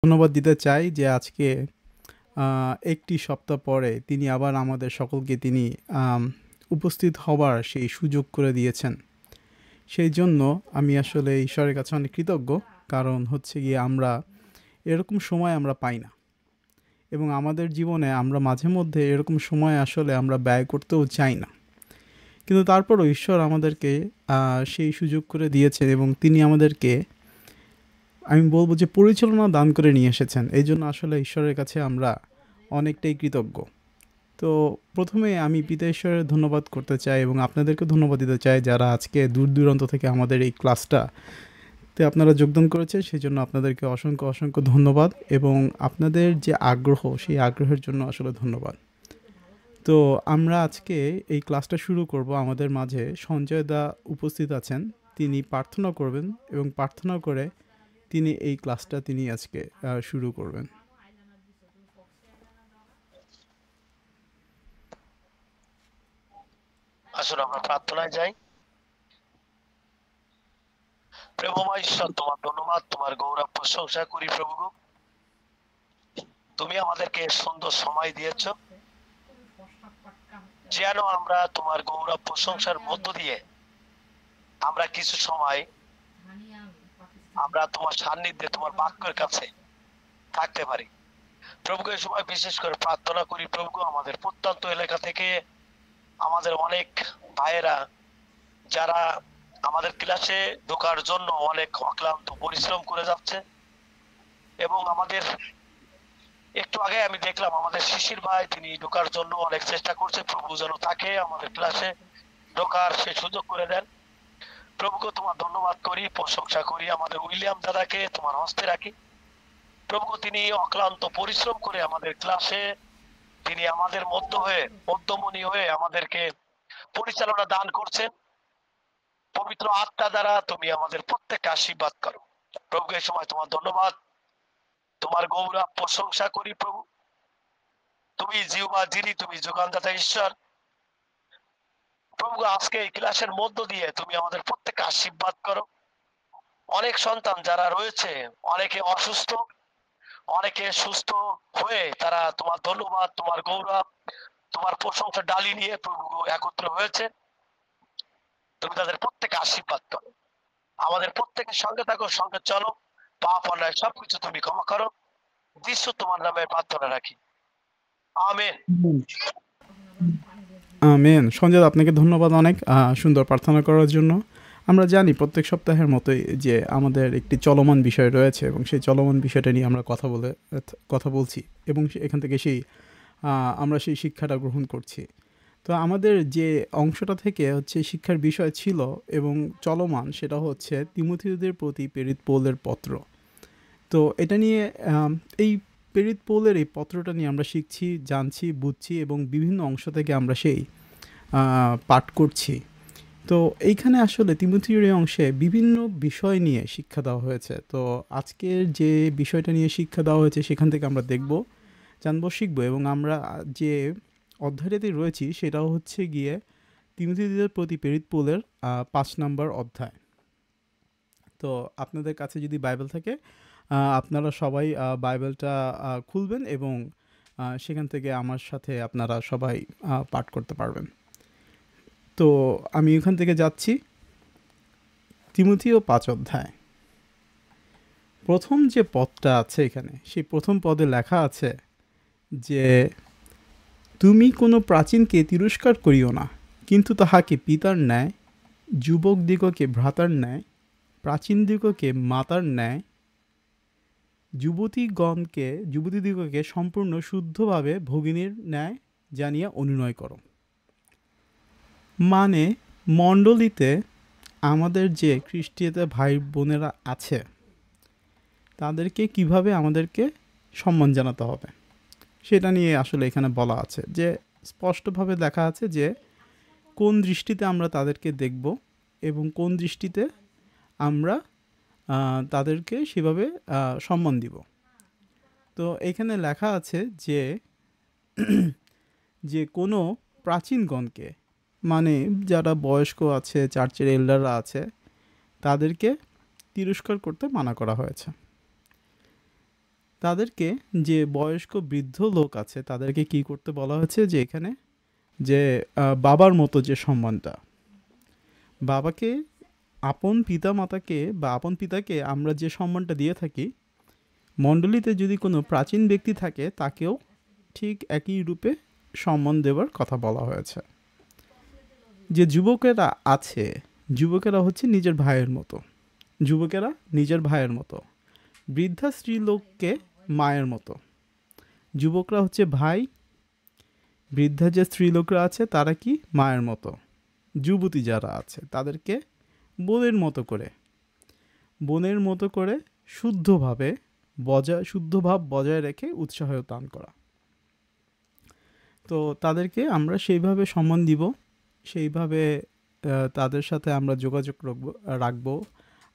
ধন্যবাদ দিতে চাই যে আজকে আ একটি সপ্তাহ পরে তিনি আবার আমাদের সকলকে তিনি আম উপস্থিত হবার সেই সুযোগ করে দিয়েছেন। সেইজন্য আমি আসলে ঈশ্বরের কাছে অনেক কৃতজ্ঞ। কারণ হচ্ছে গিয়ে আমরা এরকম সময় আমরা পাই না। এবং আমাদের জীবনে আমরা মাঝে মধ্যে এরকম সময় আসলে আমরা ব্যয় করতেও চাই না। কিন্তু তারপরও ঈশ্বর আমাদেরকে আ সেই সুযোগ করে দিয়েছেন এবং তিনি আমাদেরকে আমি বলব যে পরিচালনা দান করে নিয়ে এসেছেন। এইজন্য আসলে ঈশ্বরের কাছে আমরা অনেকটাই কৃতজ্ঞ। তো ১ম এ আমি পিতা ঈশ্বরের ধন্যবাদ করতে চাই এবং আপনাদেরকেও ধন্যবাদ দিতে চাই যারা আজকে দূর-দূরান্ত থেকে আমাদের এই ক্লাসটাতে আপনারা যোগদান করেছেন সেজন্য আপনাদেরকে অসংখ্য, অসংখ্য ধন্যবাদ এবং আপনাদের যে আগ্রহ সেই আগ্রহের জন্য আসলে ধন্যবাদ। তো আমরা আজকে এই ক্লাসটা শুরু করব। আমাদের মাঝে সঞ্জয় দা উপস্থিত আছেন। তিনি প্রার্থনা করবেন এবং প্রার্থনা করে তিনি এই ক্লাসটা তিনি আজকে শুরু করবেন। আসুন আমরা প্রার্থনায় যাই। প্রেমময় ঈশ্বর, তোমার ধন্যবাদ, তোমার গৌরব প্রশংসা করি প্রভু। তুমি আমাদেরকে সুন্দর সময় দিয়েছ যেন আমরা তোমার গৌরব প্রশংসার মধ্য দিয়ে আমরা কিছু সময় আমরা তোমার সান্নিধ্যে তোমার বাক্যের কাছে থাকতে পারি। প্রভু, এই সময় বিশেষ করে প্রার্থনা করি প্রভু, আমাদের প্রত্যন্ত এলাকা থেকে আমাদের অনেক ভাইয়েরা যারা আমাদের ক্লাসে ঢোকার জন্য অনেক অক্লান্ত পরিশ্রম করে যাচ্ছে এবং আমাদের একটু আগে আমি দেখলাম আমাদের শিশির ভাই তিনি ঢোকার জন্য অনেক চেষ্টা করছে। প্রভু যেন তাকে আমাদের ক্লাসে ঢোকার সে সুযোগ করে দেন। প্রভুকে তোমার ধন্যবাদ করি, প্রশংসা করি। আমাদের উইলিয়াম দাদাকে তোমার হস্তে রাখি প্রভু। তিনি অক্লান্ত পরিশ্রম করে আমাদের ক্লাসে তিনি আমাদের মধ্যমণি হয়ে আমাদেরকে পরিচালনা দান করছেন। পবিত্র আত্মা দ্বারা তুমি আমাদের প্রত্যেককে আশীর্বাদ করো প্রভু। এই সময় তোমার ধন্যবাদ, তোমার গৌরব প্রশংসা করি প্রভু। তুমি জিহ্বা যিনি, তুমি যোগানদাতা ঈশ্বর প্রভু। আজকে এই ক্লাসের মধ্য দিয়ে তুমি আমাদের প্রত্যেককে আশীর্বাদ করো। অনেক সন্তান যারা রয়েছে, অনেকে অসুস্থ, অনেকে সুস্থ হয়ে তারা তোমার ধন্যবাদ, তোমার গৌরব, তোমার প্রশংসা ডালি নিয়ে প্রভু একত্র হয়েছে। তুমি তাদের প্রত্যেকে আশীর্বাদ করো। আমাদের প্রত্যেকের সঙ্গে থাকো, সঙ্গে চলো। পাপ অন্যায় সবকিছু তুমি ক্ষমা করো। যিশু তোমার নামে প্রার্থনা রাখি, আমেন। আমেন। সঞ্জয় দা আপনাকে ধন্যবাদ অনেক সুন্দর প্রার্থনা করার জন্য। আমরা জানি প্রত্যেক সপ্তাহের মতোই যে আমাদের একটি চলমান বিষয় রয়েছে এবং সেই চলমান বিষয়টা নিয়ে আমরা কথা বলছি এবং এখান থেকে আমরা সেই শিক্ষাটা গ্রহণ করছি। তো আমাদের যে অংশটা থেকে হচ্ছে শিক্ষার বিষয় ছিল এবং চলমান সেটা হচ্ছে তিমথিয়ুসের প্রতি প্রেরিত পৌলের পত্র। তো এটা নিয়ে এই প্রেরিত পৌলের এই পত্রটা নিয়ে আমরা শিখছি, জানছি, বুঝছি এবং বিভিন্ন অংশ থেকে আমরা সেই পাঠ করছি। তো এইখানে আসলে তিমথির এই অংশে বিভিন্ন বিষয় নিয়ে শিক্ষা দেওয়া হয়েছে। তো আজকের যে বিষয়টা নিয়ে শিক্ষা দেওয়া হয়েছে সেখান থেকে আমরা দেখব, জানবো, শিখব এবং আমরা যে অধ্যায়টাতে রয়েছি সেটাও হচ্ছে গিয়ে তিমথিদের প্রতি প্রেরিত পৌলের ৫ নম্বর অধ্যায়। তো আপনাদের কাছে যদি বাইবেল থাকে আপনারা সবাই বাইবেলটা খুলবেন এবং সেখান থেকে আমার সাথে আপনারা সবাই পাঠ করতে পারবেন। তো আমি ওখান থেকে যাচ্ছি তিমথিও ৫ অধ্যায়। প্রথম যে পদটা আছে এখানে সেই প্রথম পদে লেখা আছে যে তুমি কোনো প্রাচীনকে তিরস্কার করিও না, কিন্তু তাহাকে পিতার ন্যায়, যুবকদিগকে ভ্রাতার ন্যায়, প্রাচীনদিগকে মাতার ন্যায়, যুবতীদিগকে সম্পূর্ণ শুদ্ধভাবে ভগিনীর ন্যায় জানিয়া অনুনয় করো। মানে মণ্ডলীতে আমাদের যে খ্রিস্টীয়তে ভাই বোনেরা আছে তাদেরকে কিভাবে আমাদেরকে সম্মান জানাতে হবে সেটা নিয়ে আসলে এখানে বলা আছে। যে স্পষ্টভাবে দেখা আছে যে কোন দৃষ্টিতে আমরা তাদেরকে দেখব এবং কোন দৃষ্টিতে আমরা তাদেরকে সেভাবে সম্মান দিব। তো এখানে লেখা আছে যে যে কোনো প্রাচীনগণকে, মানে যারা বয়স্ক আছে, চার্চের এল্ডাররা আছে, তাদেরকে তিরস্কার করতে মানা করা হয়েছে। তাদেরকে, যে বয়স্ক বৃদ্ধ লোক আছে তাদেরকে কি করতে বলা হয়েছে, যে এখানে যে বাবার মতো যে সম্মানটা, বাবাকে, আপন পিতা মাতাকে বা আপন পিতাকে আমরা যে সম্মানটা দিয়ে থাকি, মণ্ডলীতে যদি কোনো প্রাচীন ব্যক্তি থাকে তাকেও ঠিক একই রূপে সম্মান দেওয়ার কথা বলা হয়েছে। যে যুবকেরা আছে, যুবকেরা হচ্ছে নিজের ভাইয়ের মতো, যুবকেরা নিজের ভাইয়ের মতো, বৃদ্ধা স্ত্রীলোককে মায়ের মতো, যুবকরা হচ্ছে ভাই, বৃদ্ধা যে স্ত্রীলোকরা আছে তারা কি মায়ের মতো, যুবতী যারা আছে তাদেরকে বোনের মতো করে, বোনের মতো করে শুদ্ধভাবে শুদ্ধভাব বজায় রেখে উৎসাহ দান করা। তো তাদেরকে আমরা সেইভাবে সম্মান দিব, সেইভাবে তাদের সাথে আমরা যোগাযোগ রাখবো।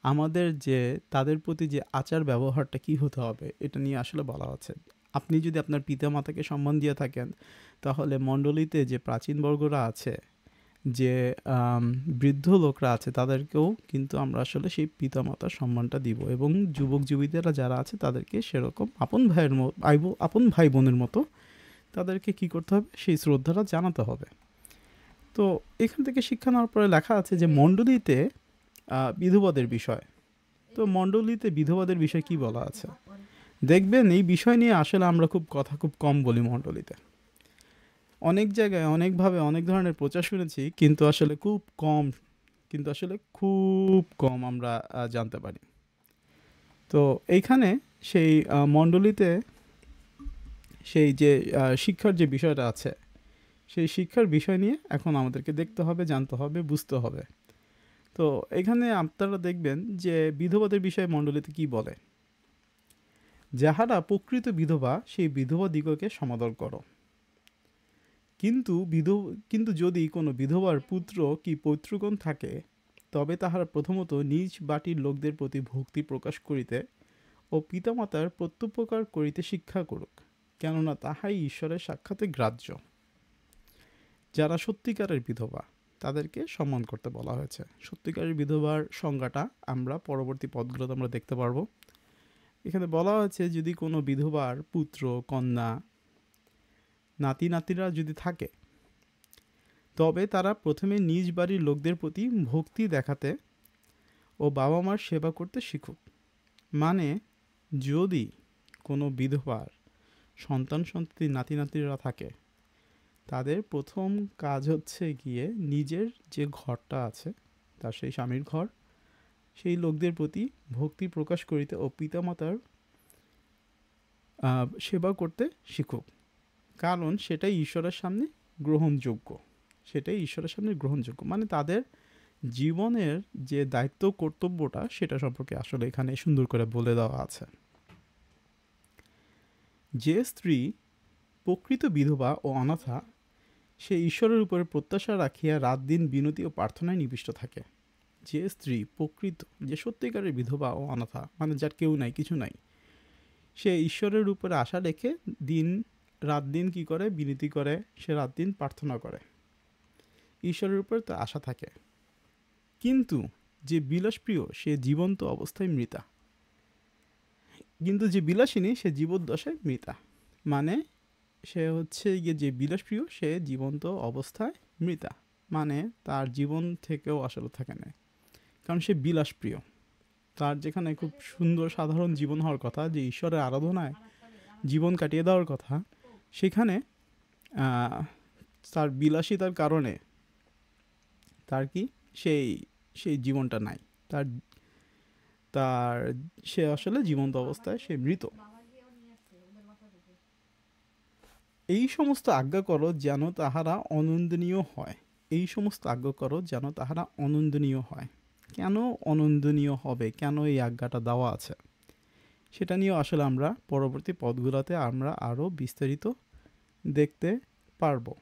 আমাদের যে তাদের প্রতি যে আচার ব্যবহারটা কী হতে হবে এটা নিয়ে আসলে বলা আছে। আপনি যদি আপনার পিতা মাতাকে সম্মান দিয়ে থাকেন, তাহলে মণ্ডলীতে যে প্রাচীন বর্গরা আছে, যে বৃদ্ধ লোকরা আছে, তাদেরকেও কিন্তু আমরা আসলে সেই পিতা মাতার সম্মানটা দিব, এবং যুবক যুবতীরা যারা আছে তাদেরকে সেরকম আপন ভাইয়ের আপন ভাই বোনের মতো তাদেরকে কি করতে হবে, সেই শ্রদ্ধাটা জানাতে হবে। তো এখান থেকে শিক্ষা নেওয়ার পরে লেখা আছে যে মণ্ডলীতে বিধবাদের বিষয়। তো মণ্ডলীতে বিধবাদের বিষয় কি বলা আছে দেখবেন, এই বিষয় নিয়ে আসলে আমরা খুব কম বলি মণ্ডলীতে। অনেক জায়গায় অনেকভাবে অনেক ধরনের প্রচার শুনেছি, কিন্তু আসলে খুব কম আমরা জানতে পারি। তো এইখানে সেই মণ্ডলীতে সেই যে শিক্ষার যে বিষয়টা আছে, সেই শিক্ষার বিষয় নিয়ে এখন আমাদেরকে দেখতে হবে, জানতে হবে, বুঝতে হবে। তো এখানে আপনারা দেখবেন যে বিধবাদের বিষয়ে মণ্ডলীতে কি বলে, যাহারা প্রকৃত বিধবা সেই বিধবা দিগকে সমাদর করো। কিন্তু যদি কোনো বিধবার পুত্র কি পৌত্রগণ থাকে, তবে তাহারা প্রথমত নিজ বাটির লোকদের প্রতি ভক্তি প্রকাশ করিতে ও পিতামাতার প্রত্যুপকার করিতে শিক্ষা করুক, কেননা তাহাই ঈশ্বরের সাক্ষাতে গ্রাহ্য। যারা সত্যিকারের বিধবা তাদেরকে সম্মান করতে বলা হয়েছে। সত্যিকারের বিধবার সংজ্ঞাটা আমরা পরবর্তী পদগুলোতে আমরা দেখতে পারবো। এখানে বলা হয়েছে যদি কোনো বিধবার পুত্র, কন্যা, নাতি নাতিরা যদি থাকে, তবে তারা প্রথমে নিজ বাড়ির লোকদের প্রতি ভক্তি দেখাতে ও বাবা মার সেবা করতে শিখুক। মানে যদি কোনো বিধবার সন্তান সন্ততি নাতি নাতিরা থাকে, তাদের প্রথম কাজ হচ্ছে গিয়ে নিজের যে ঘরটা আছে, তার সেই স্বামীর ঘর, সেই লোকদের প্রতি ভক্তি প্রকাশ করিতে ও পিতামাতার সেবা করতে শিখুক, কারণ সেটাই ঈশ্বরের সামনে গ্রহণযোগ্য। মানে তাদের জীবনের যে দায়িত্ব কর্তব্যটা সেটা সম্পর্কে আসলে এখানে সুন্দর করে বলে দেওয়া আছে। যে স্ত্রী প্রকৃত বিধবা ও অনাথা, সে ঈশ্বরের উপরে প্রত্যাশা রাখিয়া রাত দিন বিনতি ও প্রার্থনায় নিবিষ্ট থাকে। যে স্ত্রী প্রকৃত, যে সত্যিকারের বিধবা ও অনাথা, মানে যার কেউ নাই, কিছু নাই, সে ঈশ্বরের উপরে আশা রেখে রাত দিন কি করে, বিনতি করে, সে রাত দিন প্রার্থনা করে, ঈশ্বরের উপরে তো আশা থাকে। কিন্তু যে বিলাসপ্রিয় সে জীবন্ত অবস্থায় মৃতা, কিন্তু যে বিলাসিনী সে জীবদ্দশায় মৃতা। মানে সে হচ্ছে গিয়ে যে বিলাসপ্রিয় সে জীবন্ত অবস্থায় মৃতা, মানে তার জীবন থেকেও আসলে থাকে না, কারণ সে বিলাসপ্রিয়। তার যেখানে খুব সুন্দর সাধারণ জীবন হওয়ার কথা, যে ঈশ্বরের আরাধনায় জীবন কাটিয়ে দেওয়ার কথা, সেখানে তার বিলাসিতার কারণে তার কি সেই জীবনটা নাই, তার তার সে আসলে জীবন্ত অবস্থায় সে মৃত। এই সমস্ত আজ্ঞা করো যেন তাহারা অনন্দনীয় হয়। কেন অনন্দনীয় হবে, কেন এই আজ্ঞাটা দেওয়া আছে, সেটা নিয়েও আসলে আমরা পরবর্তী পদগুলোতে আমরা আরও বিস্তারিত দেখতে পারবো।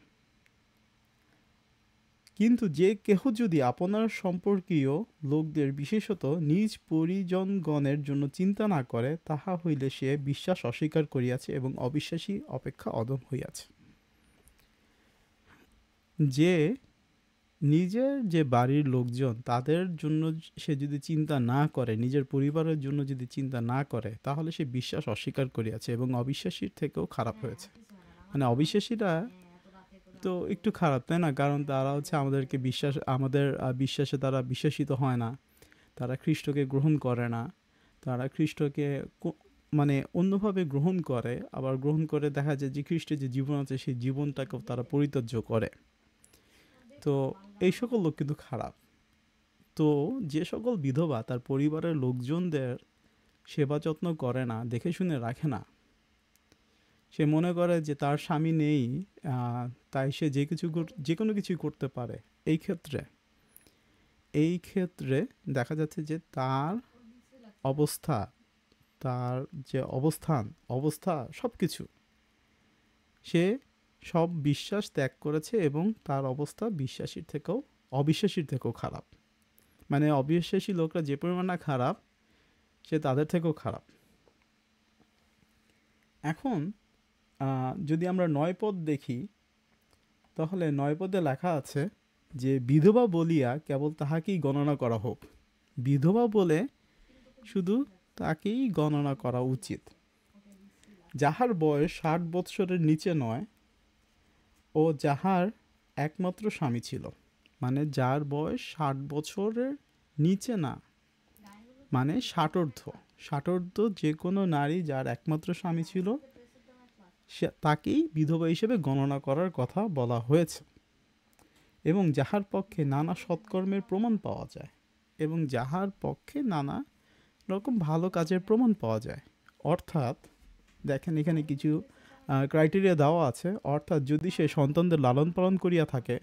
কিন্তু যে কেহ যদি আপনার সম্পর্কীয় লোকদের, বিশেষত নিজ পরিজনগণের জন্য চিন্তা না করে, তাহা হইলে সে বিশ্বাস অস্বীকার করিয়াছে এবং অবিশ্বাসী অপেক্ষা অদম হইয়াছে। নিজের যে বাড়ির লোকজন তাদের জন্য সে যদি চিন্তা না করে, নিজের পরিবারের জন্য যদি চিন্তা না করে, তাহলে সে বিশ্বাস অস্বীকার করিয়াছে এবং অবিশ্বাসীর থেকেও খারাপ হয়েছে। মানে অবিশ্বাসীরা তো একটু খারাপ, তাই না? কারণ তারা হচ্ছে আমাদের বিশ্বাসে তারা বিশ্বাসিত হয় না, তারা খ্রিস্টকে গ্রহণ করে না, তারা খ্রিস্টকে মানে অন্যভাবে গ্রহণ করে, আবার গ্রহণ করে দেখা যায় যে খ্রিস্টের যে জীবন আছে সেই জীবনটাকেও তারা পরিত্যাজ্য করে। তো এই সকল লোক কিন্তু খারাপ। তো যে সকল বিধবা তার পরিবারের লোকজনদের সেবা যত্ন করে না, দেখে শুনে রাখে না, সে মনে করে যে তার স্বামী নেই, তাই সে যে কোনো কিছুই করতে পারে, এই ক্ষেত্রে দেখা যাচ্ছে যে তার অবস্থা, তার যে অবস্থা সব কিছু, সে সব বিশ্বাস ত্যাগ করেছে এবং তার অবস্থা অবিশ্বাসীর থেকেও খারাপ। মানে অবিশ্বাসী লোকরা যে পরিমাণ না খারাপ, সে তাদের থেকেও খারাপ। এখন যদি আমরা 9 পদ দেখি, তাহলে 9 পদে লেখা আছে যে বিধবা বলিয়া কেবল তাহাকেই গণনা করা হোক। বিধবা বলে শুধু তাকেই গণনা করা উচিত, যাহার বয়স 60 বৎসরের নিচে নয় ও যাহার একমাত্র স্বামী ছিল। মানে যার বয়স 60 বছরের নিচে না, মানে ষাটোর্ধ্ব যে কোনো নারী যার একমাত্র স্বামী ছিল, তাকেই বিধবা হিসেবে গণনা করার কথা বলা হয়েছে। এবং যাহার পক্ষে নানা সৎকর্মের প্রমাণ পাওয়া যায়, এবং যাহার পক্ষে নানা রকম ভালো কাজের প্রমাণ পাওয়া যায়। অর্থাৎ দেখেন এখানে কিছু ক্রাইটেরিয়া দেওয়া আছে। অর্থাৎ যদি সে সন্তানদের লালন পালন করিয়া থাকে,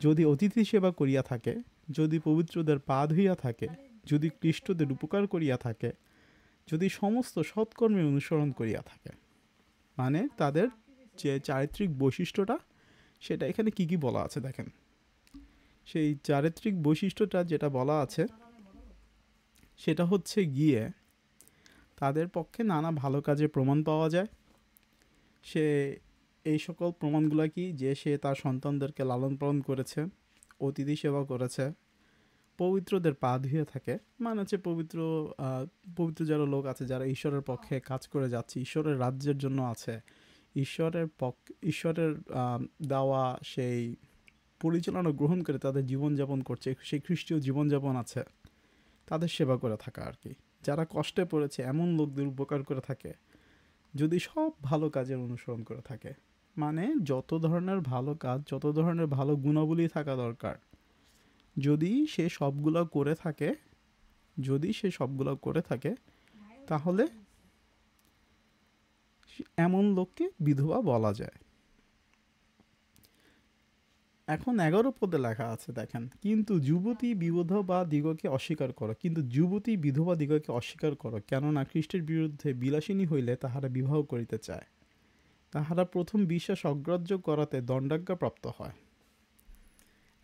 যদি অতিথি সেবা করিয়া থাকে, যদি পবিত্রদের পা ধুইয়া থাকে, যদি ক্লিষ্টদের উপকার করিয়া থাকে, যদি সমস্ত সৎকর্মে অনুসরণ করিয়া থাকে। মানে তাদের যে চারিত্রিক বৈশিষ্ট্যটা, সেটা এখানে কি কি বলা আছে দেখেন। সেই চারিত্রিক বৈশিষ্ট্যটা যেটা বলা আছে সেটা হচ্ছে গিয়ে তাদের পক্ষে নানা ভালো কাজের প্রমাণ পাওয়া যায়। সে এই সকল প্রমাণগুলো কি, যে সে তার সন্তানদেরকে লালন পালন করেছে, অতিথি সেবা করেছে, পবিত্রদের পা ধুয়ে থাকে। মানে হচ্ছে পবিত্র যারা লোক আছে, যারা ঈশ্বরের পক্ষে কাজ করে যাচ্ছে, ঈশ্বরের রাজ্যের জন্য আছে, ঈশ্বরের দেওয়া সেই পরিচালনা গ্রহণ করে তাদের জীবনযাপন করছে, সেই খ্রিস্টীয় জীবনযাপন আছে, তাদের সেবা করে থাকা আর কি। যারা কষ্টে পড়েছে এমন লোকদের উপকার করে থাকে, যদি সব ভালো কাজের অনুসরণ করে থাকে, মানে যত ধরনের ভালো কাজ, যত ধরনের ভালো গুণাবলী থাকা দরকার, যদি সে সবগুলো করে থাকে, তাহলে এমন লোককে বিধবা বলা যায়। এখন 11 পদে লেখা আছে দেখেন, কিন্তু যুবতী বিধবা দিগকে অস্বীকার করো, কেননা খ্রিস্টের বিরুদ্ধে বিলাসিনী হইলে তাহারা বিবাহ করিতে চায়, তাহারা প্রথম বিশ্বাস অগ্রাহ্য করাতে দণ্ডাজ্ঞা প্রাপ্ত হয়।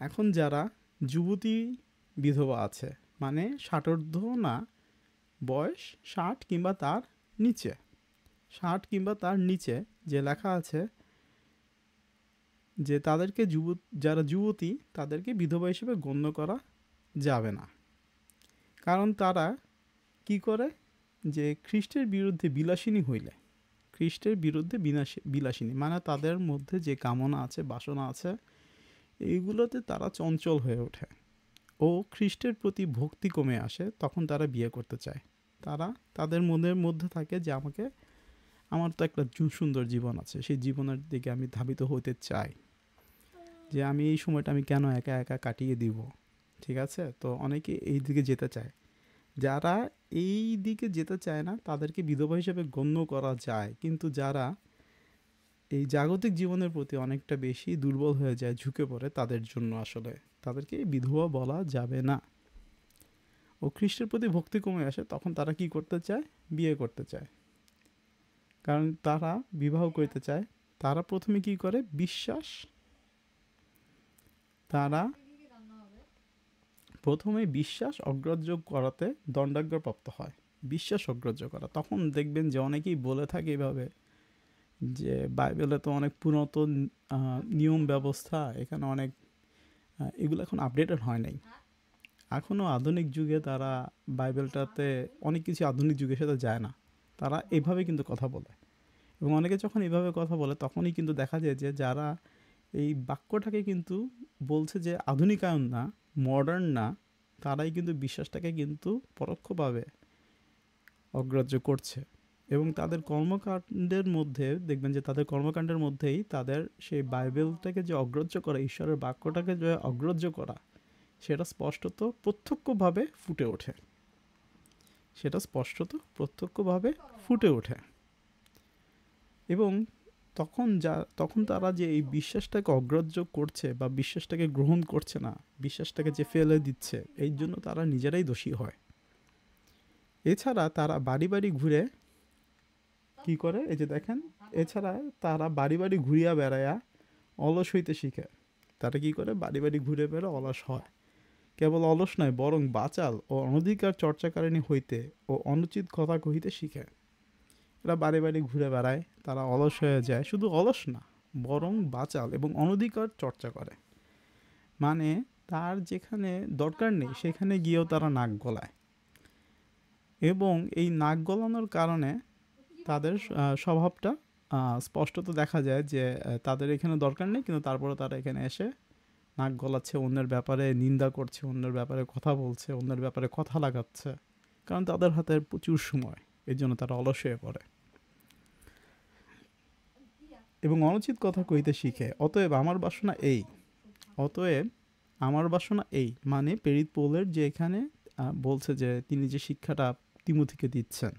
এখন যারা যুবতী বিধবা আছে, মানে ষাটোর্ধ্ব না, বয়স 60 কিংবা তার নিচে, যে লেখা আছে যে তাদেরকে যারা যুবতী তাদেরকে বিধবা হিসেবে গণ্য করা যাবে না। কারণ তারা কি করে, যে খ্রিস্টের বিরুদ্ধে বিলাসিনী মানে তাদের মধ্যে যে কামনা আছে, বাসনা আছে, এইগুলোতে তারা চঞ্চল হয়ে ওঠে ও খ্রিস্টের প্রতি ভক্তি কমে আসে, তখন তারা বিয়ে করতে চায়। তাদের মনের মধ্যে থাকে যে আমার তো একটা সুন্দর জীবন আছে, সেই জীবনের দিকে আমি ধাবিত হতে চাই, যে আমি এই সময়টা আমি কেন একা একা কাটিয়ে দিব। ঠিক আছে, তো অনেকে এই দিকে যেতে চায়। যারা এই দিকে যেতে চায় না তাদেরকে বিধবা হিসেবে গণ্য করা যায়, কিন্তু যারা এই জাগতিক জীবনের প্রতি অনেকটা বেশি দুর্বল হয়ে যায়, ঝুঁকে পড়ে, তাদের জন্য আসলে তাদেরকে বিধবা বলা যাবে না। ও খ্রিস্টের প্রতি ভক্তি কমে আসে, তখন তারা কি করতে চায়, বিয়ে করতে চায়। কারণ তারা বিবাহ করতে চায়, তারা প্রথমে কি করে, বিশ্বাস অগ্রাহ্য করাতে দণ্ডাজ্ঞা প্রাপ্ত হয়। বিশ্বাস অগ্রাহ্য করা, তখন দেখবেন যে অনেকেই বলে থাকে এভাবে যে বাইবেলে তো অনেক পুরাতন নিয়ম ব্যবস্থা, এখানে অনেক এগুলো এখন আপডেটেড হয় নাই। এখনও আধুনিক যুগে তারা বাইবেলটাতে অনেক কিছু আধুনিক যুগের সাথে যায় না, তারা এভাবে কিন্তু কথা বলে। এবং অনেকে যখন এইভাবে কথা বলে তখনই কিন্তু দেখা যায় যে যারা এই বাক্যটাকে কিন্তু বলছে যে আধুনিকায়ন না, মডার্ন না, তারাই কিন্তু বিশ্বাসটাকে কিন্তু পরোক্ষভাবে অগ্রাহ্য করছে। এবং তাদের কর্মকাণ্ডের মধ্যে দেখবেন যে তাদের কর্মকাণ্ডের মধ্যেই তাদের সেই বাইবেলটাকে যে অগ্রাহ্য করা, ঈশ্বরের বাক্যটাকে যে অগ্রাহ্য করা, সেটা স্পষ্টত প্রত্যক্ষভাবে ফুটে ওঠে। সেটা স্পষ্টত প্রত্যক্ষভাবে ফুটে ওঠে। এবং তখন তারা যে এই বিশ্বাসটাকে অগ্রাহ্য করছে বা বিশ্বাসটাকে গ্রহণ করছে না, বিশ্বাসটাকে যে ফেলে দিচ্ছে, এই জন্য তারা নিজেরাই দোষী হয়। এছাড়া তারা বাড়ি বাড়ি ঘুরে কি করে, এই যে দেখেন, এছাড়া তারা বাড়ি বাড়ি ঘুরিয়া বেড়ায়া অলস হইতে শিখে। তারা কি করে, বাড়ি বাড়ি ঘুরে বেড়া অলস হয়। কেবল অলস নয়, বরং বাচাল ও অনধিকার চর্চাকারিণী হইতে ও অনুচিত কথা কহিতে শিখে। এরা বাড়ি বাড়ি ঘুরে বেড়ায়, তারা অলস হয়ে যায়। শুধু অলস না, বরং বাচাল এবং অনধিকার চর্চা করে। মানে তার যেখানে দরকার নেই সেখানে গিয়েও তারা নাক গলায়। এবং এই নাক গলানোর কারণে তাদের স্বভাবটা স্পষ্টত দেখা যায় যে তাদের এখানে দরকার নেই, কিন্তু তারপরে তারা এখানে এসে নাক গলাচ্ছে, অন্যের ব্যাপারে নিন্দা করছে, অন্যের ব্যাপারে কথা বলছে, অন্যের ব্যাপারে কথা লাগাচ্ছে। কারণ তাদের হাতে প্রচুর সময়, এই জন্য তারা অলস হয়ে পড়ে এবং অনুচিত কথা কইতে শিখে। অতএব আমার বাসনা এই, অতএব আমার বাসনা এই, মানে প্রেরিত পৌলের যে এখানে বলছে যে তিনি যে শিক্ষাটা তিমোথীকে দিচ্ছেন,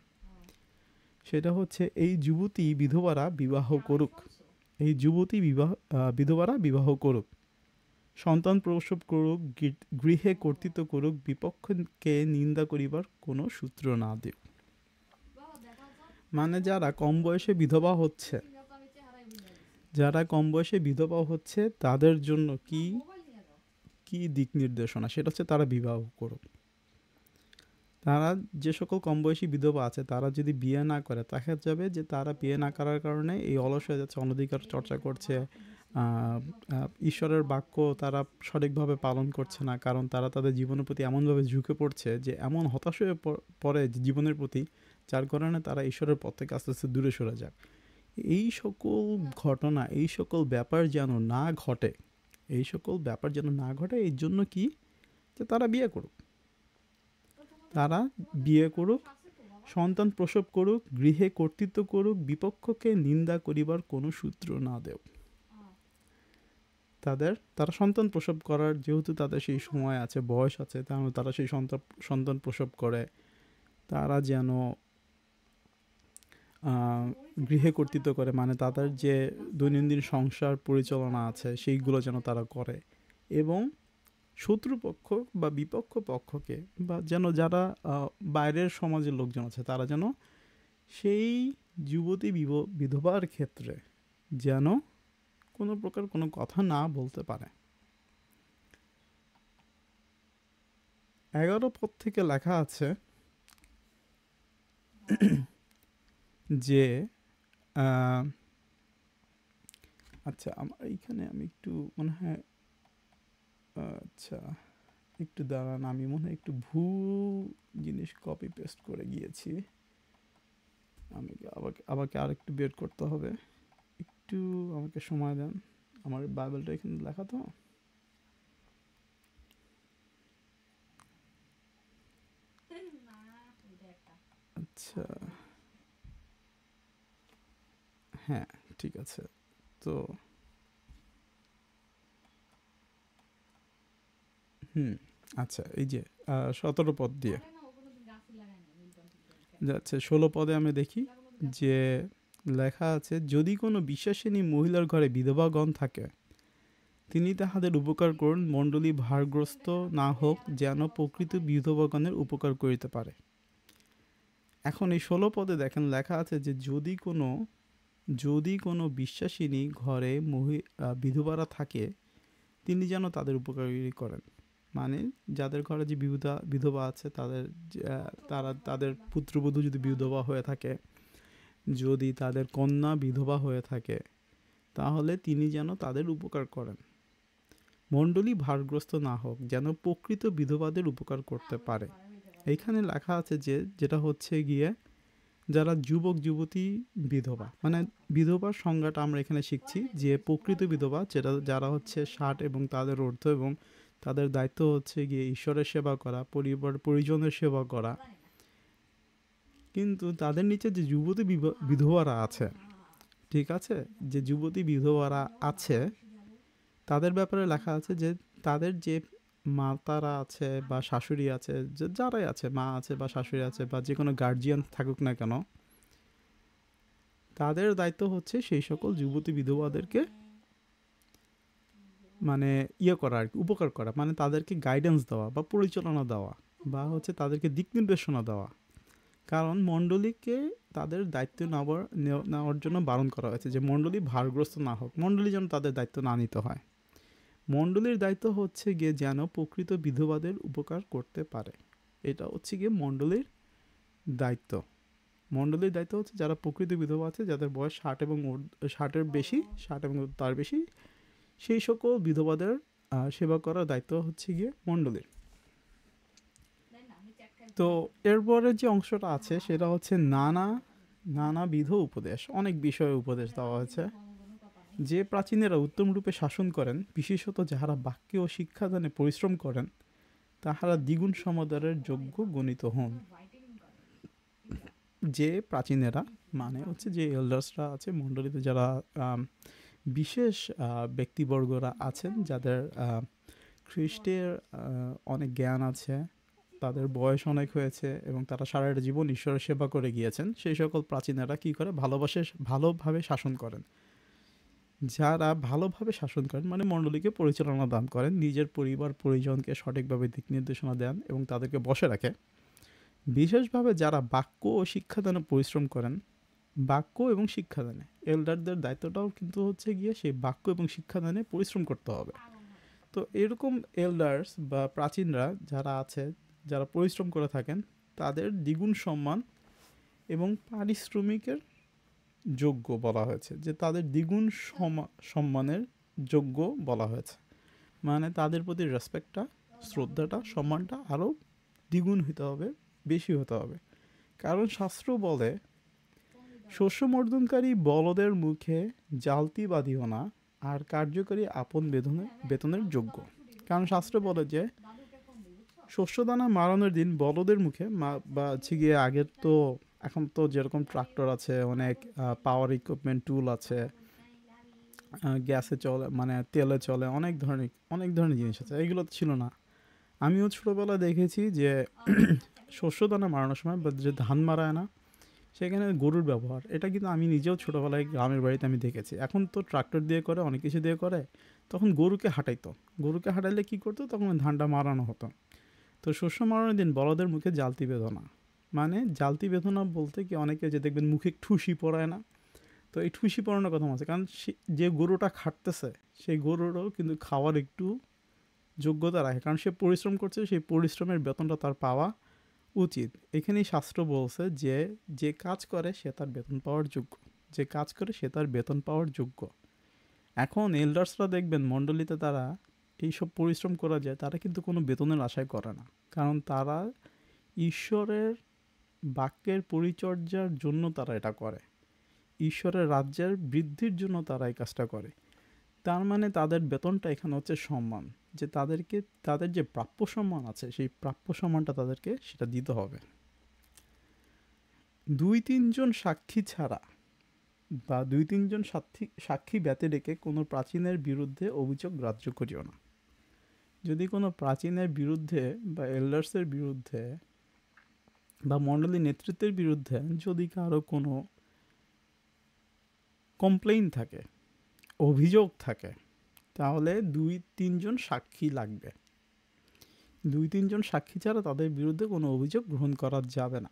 সেটা হচ্ছে এই যুবতী বিধবারা বিবাহ করুক, এই যুবতী বিধবারা বিবাহ করুক, সন্তান প্রসব করুক, গৃহে কর্তৃত্ব করুক, বিপক্ষকে নিন্দা করিবার কোনো সূত্র না দিও। মানে যারা কম বয়সে বিধবা হচ্ছে, যারা কম বয়সে বিধবা হচ্ছে তাদের জন্য কি কি দিক নির্দেশনা, সেটা হচ্ছে তারা বিবাহ করুক। তারা যে সকল কম বয়সী বিধবা আছে তারা যদি বিয়ে না করে, দেখা যাবে যে তারা বিয়ে না করার কারণে এই অলস হয়ে যাচ্ছে, অনধিকার চর্চা করছে, ঈশ্বরের বাক্য তারা সঠিকভাবে পালন করছে না, কারণ তারা তাদের জীবনের প্রতি এমনভাবে ঝুঁকে পড়ছে যে এমন হতাশ হয়ে পড়ে জীবনের প্রতি, যার কারণে তারা ঈশ্বরের পথ থেকে আস্তে আস্তে দূরে সরে যায়। এই সকল ঘটনা, এই সকল ব্যাপার যেন না ঘটে, এই সকল ব্যাপার যেন না ঘটে, এই জন্য কি, যে তারা বিয়ে করুক, তারা বিয়ে করুক, সন্তান প্রসব করুক, গৃহে কর্তৃত্ব করুক, বিপক্ষকে নিন্দা করিবার কোনো সূত্র না দেও। তারা সন্তান প্রসব করার, যেহেতু তাদের সেই সময় আছে, বয়স আছে, তারা সেই সন্তান প্রসব করে, তারা যেন গৃহে কর্তৃত্ব করে, মানে তাদের যে দৈনন্দিন সংসার পরিচালনা আছে সেইগুলো যেন তারা করে। এবং শত্রুপক্ষ বা বিপক্ষ পক্ষকে বা যেন যারা বাইরের সমাজের লোকজন আছে তারা যেন সেই যুবতী বিধবার ক্ষেত্রে যেন কোনো প্রকার কোনো কথা না বলতে পারে। 11 পদ থেকে লেখা আছে যে আচ্ছা, আমার এইখানে আমি একটু মনে হয়, আচ্ছা একটু দাঁড়ান, আমি মনে হয় একটু জিনিস কপি পেস্ট করে গিয়েছি, আমি আমাকে আরেকটু বের করতে হবে, একটু আমাকে সময় দেন। আমার বাইবেলটা এখানে লেখা তো, আচ্ছা হ্যাঁ ঠিক আছে। তো আচ্ছা, এই যে 17 পদ দিয়ে যাচ্ছে, 16 পদে আমি দেখি যে লেখা আছে, যদি কোনো বিশ্বাসিনী মহিলার ঘরে বিধবাগণ থাকে তিনি তাহাদের উপকার করুন, মণ্ডলী ভারগ্রস্ত না হোক, যেন প্রকৃত বিধবাগণের উপকার করিতে পারে। এখন এই 16 পদে দেখেন লেখা আছে যে যদি কোনো বিশ্বাসিনী ঘরে বিধবারা থাকে তিনি যেন তাদের উপকারী করেন। মানে যাদের ঘরে যে বিধবা আছে তাদের পুত্রবধূ যদি বিধবা হয়ে থাকে, যদি তাদের কন্যা বিধবা হয়ে থাকে, তাহলে তিনি যেন তাদের উপকার করেন। মণ্ডলী ভারগ্রস্ত না হোক, যেন প্রকৃত বিধবাদের উপকার করতে পারে। এইখানে লেখা আছে যে যেটা হচ্ছে গিয়ে যারা যুবক যুবতী বিধবা, মানে বিধবার সংজ্ঞাটা আমরা এখানে শিখছি যে প্রকৃত বিধবা যেটা যারা হচ্ছে 60 এবং তাদের ঊর্ধ্ব এবং তাদের দায়িত্ব হচ্ছে গিয়ে ঈশ্বরের সেবা করা, পরিবার পরিজনের সেবা করা। কিন্তু তাদের নিচে যে যুবতী বিধবারা আছে, ঠিক আছে, যে যুবতী বিধবারা আছে তাদের ব্যাপারে লেখা আছে যে তাদের যে মাতারা আছে বা শাশুড়ি আছে, যে যারাই আছে, মা আছে বা শাশুড়ি আছে বা যে কোনো গার্জিয়ান থাকুক না কেন, তাদের দায়িত্ব হচ্ছে সেই সকল যুবতী বিধবাদেরকে মানে করা আর কি, উপকার করা, মানে তাদেরকে গাইডেন্স দেওয়া বা পরিচালনা দেওয়া বা হচ্ছে তাদেরকে দিক নির্দেশনা দেওয়া। কারণ মণ্ডলীকে তাদের দায়িত্ব নেওয়ার জন্য বারণ করা হয়েছে যে মণ্ডলী ভারগ্রস্ত না হোক, মণ্ডলী যেন তাদের দায়িত্ব না নিতে হয়। মণ্ডলীর দায়িত্ব হচ্ছে গিয়ে যেন প্রকৃত বিধবাদের উপকার করতে পারে, এটা হচ্ছে গিয়ে মণ্ডলীর দায়িত্ব। মণ্ডলীর দায়িত্ব হচ্ছে যারা প্রকৃত বিধবা আছে, যাদের বয়স 60 এবং 60-এর বেশি, 60 এবং তার বেশি, সেই সকল বিধবাদের সেবা করার দায়িত্ব হচ্ছে গিয়ে মণ্ডলীর। তো এরপরে যে অংশটা আছে সেটা হচ্ছে নানাবিধ উপদেশ, অনেক বিষয়ে উপদেশ দেওয়া হয়েছে। যে প্রাচীনেরা উত্তমরূপে শাসন করেন, বিশেষত যাহারা বাক্যে ও শিক্ষাদানে পরিশ্রম করেন, তাহারা দ্বিগুণ সমাদরের যোগ্য গণিত হন। যে প্রাচীনেরা মানে হচ্ছে যে এল্ডার্সরা আছে মণ্ডলীতে, যারা বিশেষ ব্যক্তিবর্গরা আছেন, যাদের খ্রিস্টের অনেক জ্ঞান আছে, তাদের বয়স অনেক হয়েছে এবং তারা সারাটা জীবন ঈশ্বরের সেবা করে গিয়েছেন, সেই সকল প্রাচীনেরা কী করে ভালোভাবে শাসন করেন। যারা ভালোভাবে শাসন করেন মানে মণ্ডলীকে পরিচালনা দান করেন, নিজের পরিবার পরিজনকে সঠিকভাবে দিক নির্দেশনা দেন এবং তাদেরকে বসে রাখে। বিশেষভাবে যারা বাক্য ও শিক্ষাদানে পরিশ্রম করেন, বাক্য এবং শিক্ষাদানে এল্ডারদের দায়িত্বটাও কিন্তু হচ্ছে গিয়ে সেই বাক্য এবং শিক্ষাদানে পরিশ্রম করতে হবে। তো এরকম এল্ডার্স বা প্রাচীনরা যারা আছে, যারা পরিশ্রম করে থাকেন, তাদের দ্বিগুণ সম্মান এবং পারিশ্রমিকের যোগ্য বলা হয়েছে, যে তাদের দ্বিগুণ সম্মানের যোগ্য বলা হয়েছে, মানে তাদের প্রতি রেসপেক্টটা, শ্রদ্ধাটা, সম্মানটা আরও দ্বিগুণ হতে হবে, বেশি হতে হবে। কারণ শাস্ত্র বলে শস্যমর্দনকারী বলদের মুখে জালতি বাঁধিও না, আর কার্যকারী আপন বেতনের যোগ্য। কারণ শাস্ত্র বলে যে শস্যদানা মারানোর দিন বলদের মুখে বা হচ্ছে গিয়ে আগের তো, এখন তো যেরকম ট্রাক্টর আছে, অনেক পাওয়ার ইকুইপমেন্ট টুল আছে, গ্যাসে চলে মানে তেলে চলে, অনেক ধরনের জিনিস আছে, এগুলো ছিল না। আমিও ছোটোবেলায় দেখেছি যে শস্যদানা মারানোর সময় বা যে ধান মারায় না, সেখানে গরুর ব্যবহার, এটা কিন্তু আমি নিজেও ছোটোবেলায় গ্রামের বাড়িতে আমি দেখেছি। এখন তো ট্রাক্টর দিয়ে করে, অনেক কিছু দিয়ে করে, তখন গরুকে হাঁটাইলে কী করতো, তখন ধানটা মারানো হতো। তো শস্য মারানোর দিন বলদের মুখে জালতি বেদনা, মানে জালতি বেদনা বলতে কি, অনেকে যে দেখবেন মুখে ঠুসি পড়ায় না, তো এই ঠুসি পড়ানোর কথা আছে, কারণ যে গরুটা খাটতেছে সেই গরুরও কিন্তু খাওয়ার একটু যোগ্যতা রাখে, কারণ সে পরিশ্রম করছে, সেই পরিশ্রমের বেতনটা তার পাওয়া উচিত। এখানেই শাস্ত্র বলছে যে যে কাজ করে সে তার বেতন পাওয়ার যোগ্য, যে কাজ করে সে তার বেতন পাওয়ার যোগ্য। এখন এল্ডার্সরা দেখবেন মণ্ডলীতে তারা এইসব পরিশ্রম করা যায়, তারা কিন্তু কোনো বেতনের আশায় করে না, কারণ তারা ঈশ্বরের বাক্যের পরিচর্যার জন্য তারা এটা করে, ঈশ্বরের রাজ্যের বৃদ্ধির জন্য তারা এই কাজটা করে। তার মানে তাদের বেতনটা এখানে হচ্ছে সম্মান, যে তাদের যে প্রাপ্য সম্মান আছে, সেই প্রাপ্য সম্মানটা তাদেরকে সেটা দিতে হবে। 2-3 জন সাক্ষী ছাড়া বা 2-3 জন সাক্ষী ব্যতে রেখে কোনো প্রাচীনের বিরুদ্ধে অভিযোগ গ্রাহ্য করিও না। যদি কোনো প্রাচীনের বিরুদ্ধে বা এল্ডার্সের বিরুদ্ধে বা মণ্ডলী নেতৃত্বের বিরুদ্ধে যদি কারো কোনো কমপ্লেইন থাকে, অভিযোগ থাকে, তাহলে 2-3 জন সাক্ষী লাগবে। 2-3 জন সাক্ষী ছাড়া তাদের বিরুদ্ধে কোনো অভিযোগ গ্রহণ করা যাবে না।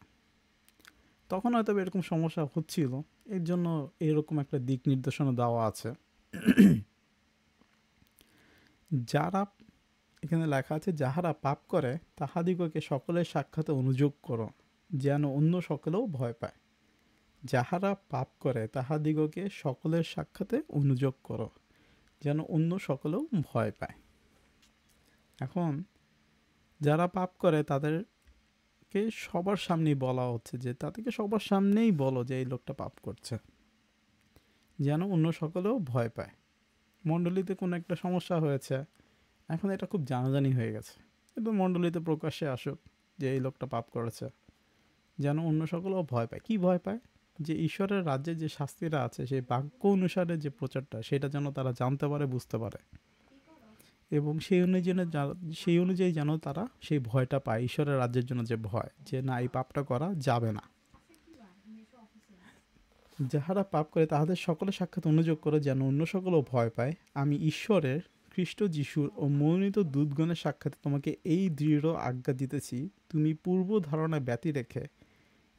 তখন হয়তো এরকম সমস্যা হচ্ছিল, এর জন্য এরকম একটা দিক নির্দেশনা দেওয়া আছে। যারা, এখানে লেখা আছে, যাহারা পাপ করে তাহাদিগকে সকলের সাক্ষাতে অনুযোগ করো, যেন অন্য সকলেও ভয় পায়। যাহারা পাপ করে তাহাদিগকে সকলের সাক্ষাতে অনুযোগ করো, যেন অন্য সকলেও ভয় পায়। এখন যারা পাপ করে তাদেরকে সবার সামনেই বলা হচ্ছে যে তাদেরকে সবার সামনেই বলো যে এই লোকটা পাপ করছে, যেন অন্য সকলেও ভয় পায়। মণ্ডলীতে কোনো একটা সমস্যা হয়েছে, এখন এটা খুব জানাজানি হয়ে গেছে, কিন্তু মণ্ডলীতে প্রকাশ্যে আসুক যে এই লোকটা পাপ করেছে, যেন অন্য সকলেও ভয় পায়। কি ভয় পায়? যে ঈশ্বরের রাজ্যে যে শাস্তিটা আছে সেই বাক্য অনুসারে যে প্রচারটা, সেটা যেন তারা জানতে পারে, বুঝতে পারে, এবং সেই অনুযায়ী যেন তারা সেই ভয়টা পায়, ঈশ্বরের রাজ্যের জন্য যে ভয়, যে না এই পাপটা করা যাবে না। যাহারা পাপ করে তাহাদের সকলে সাক্ষাৎ অনুযোগ করে যেন অন্য সকলেও ভয় পায়। আমি ঈশ্বরের খ্রিস্ট যিশুর ও মনোনীত দূতগণের সাক্ষাৎে তোমাকে এই দৃঢ় আজ্ঞা দিতেছি, তুমি পূর্ব ধারণা ব্যতি রেখে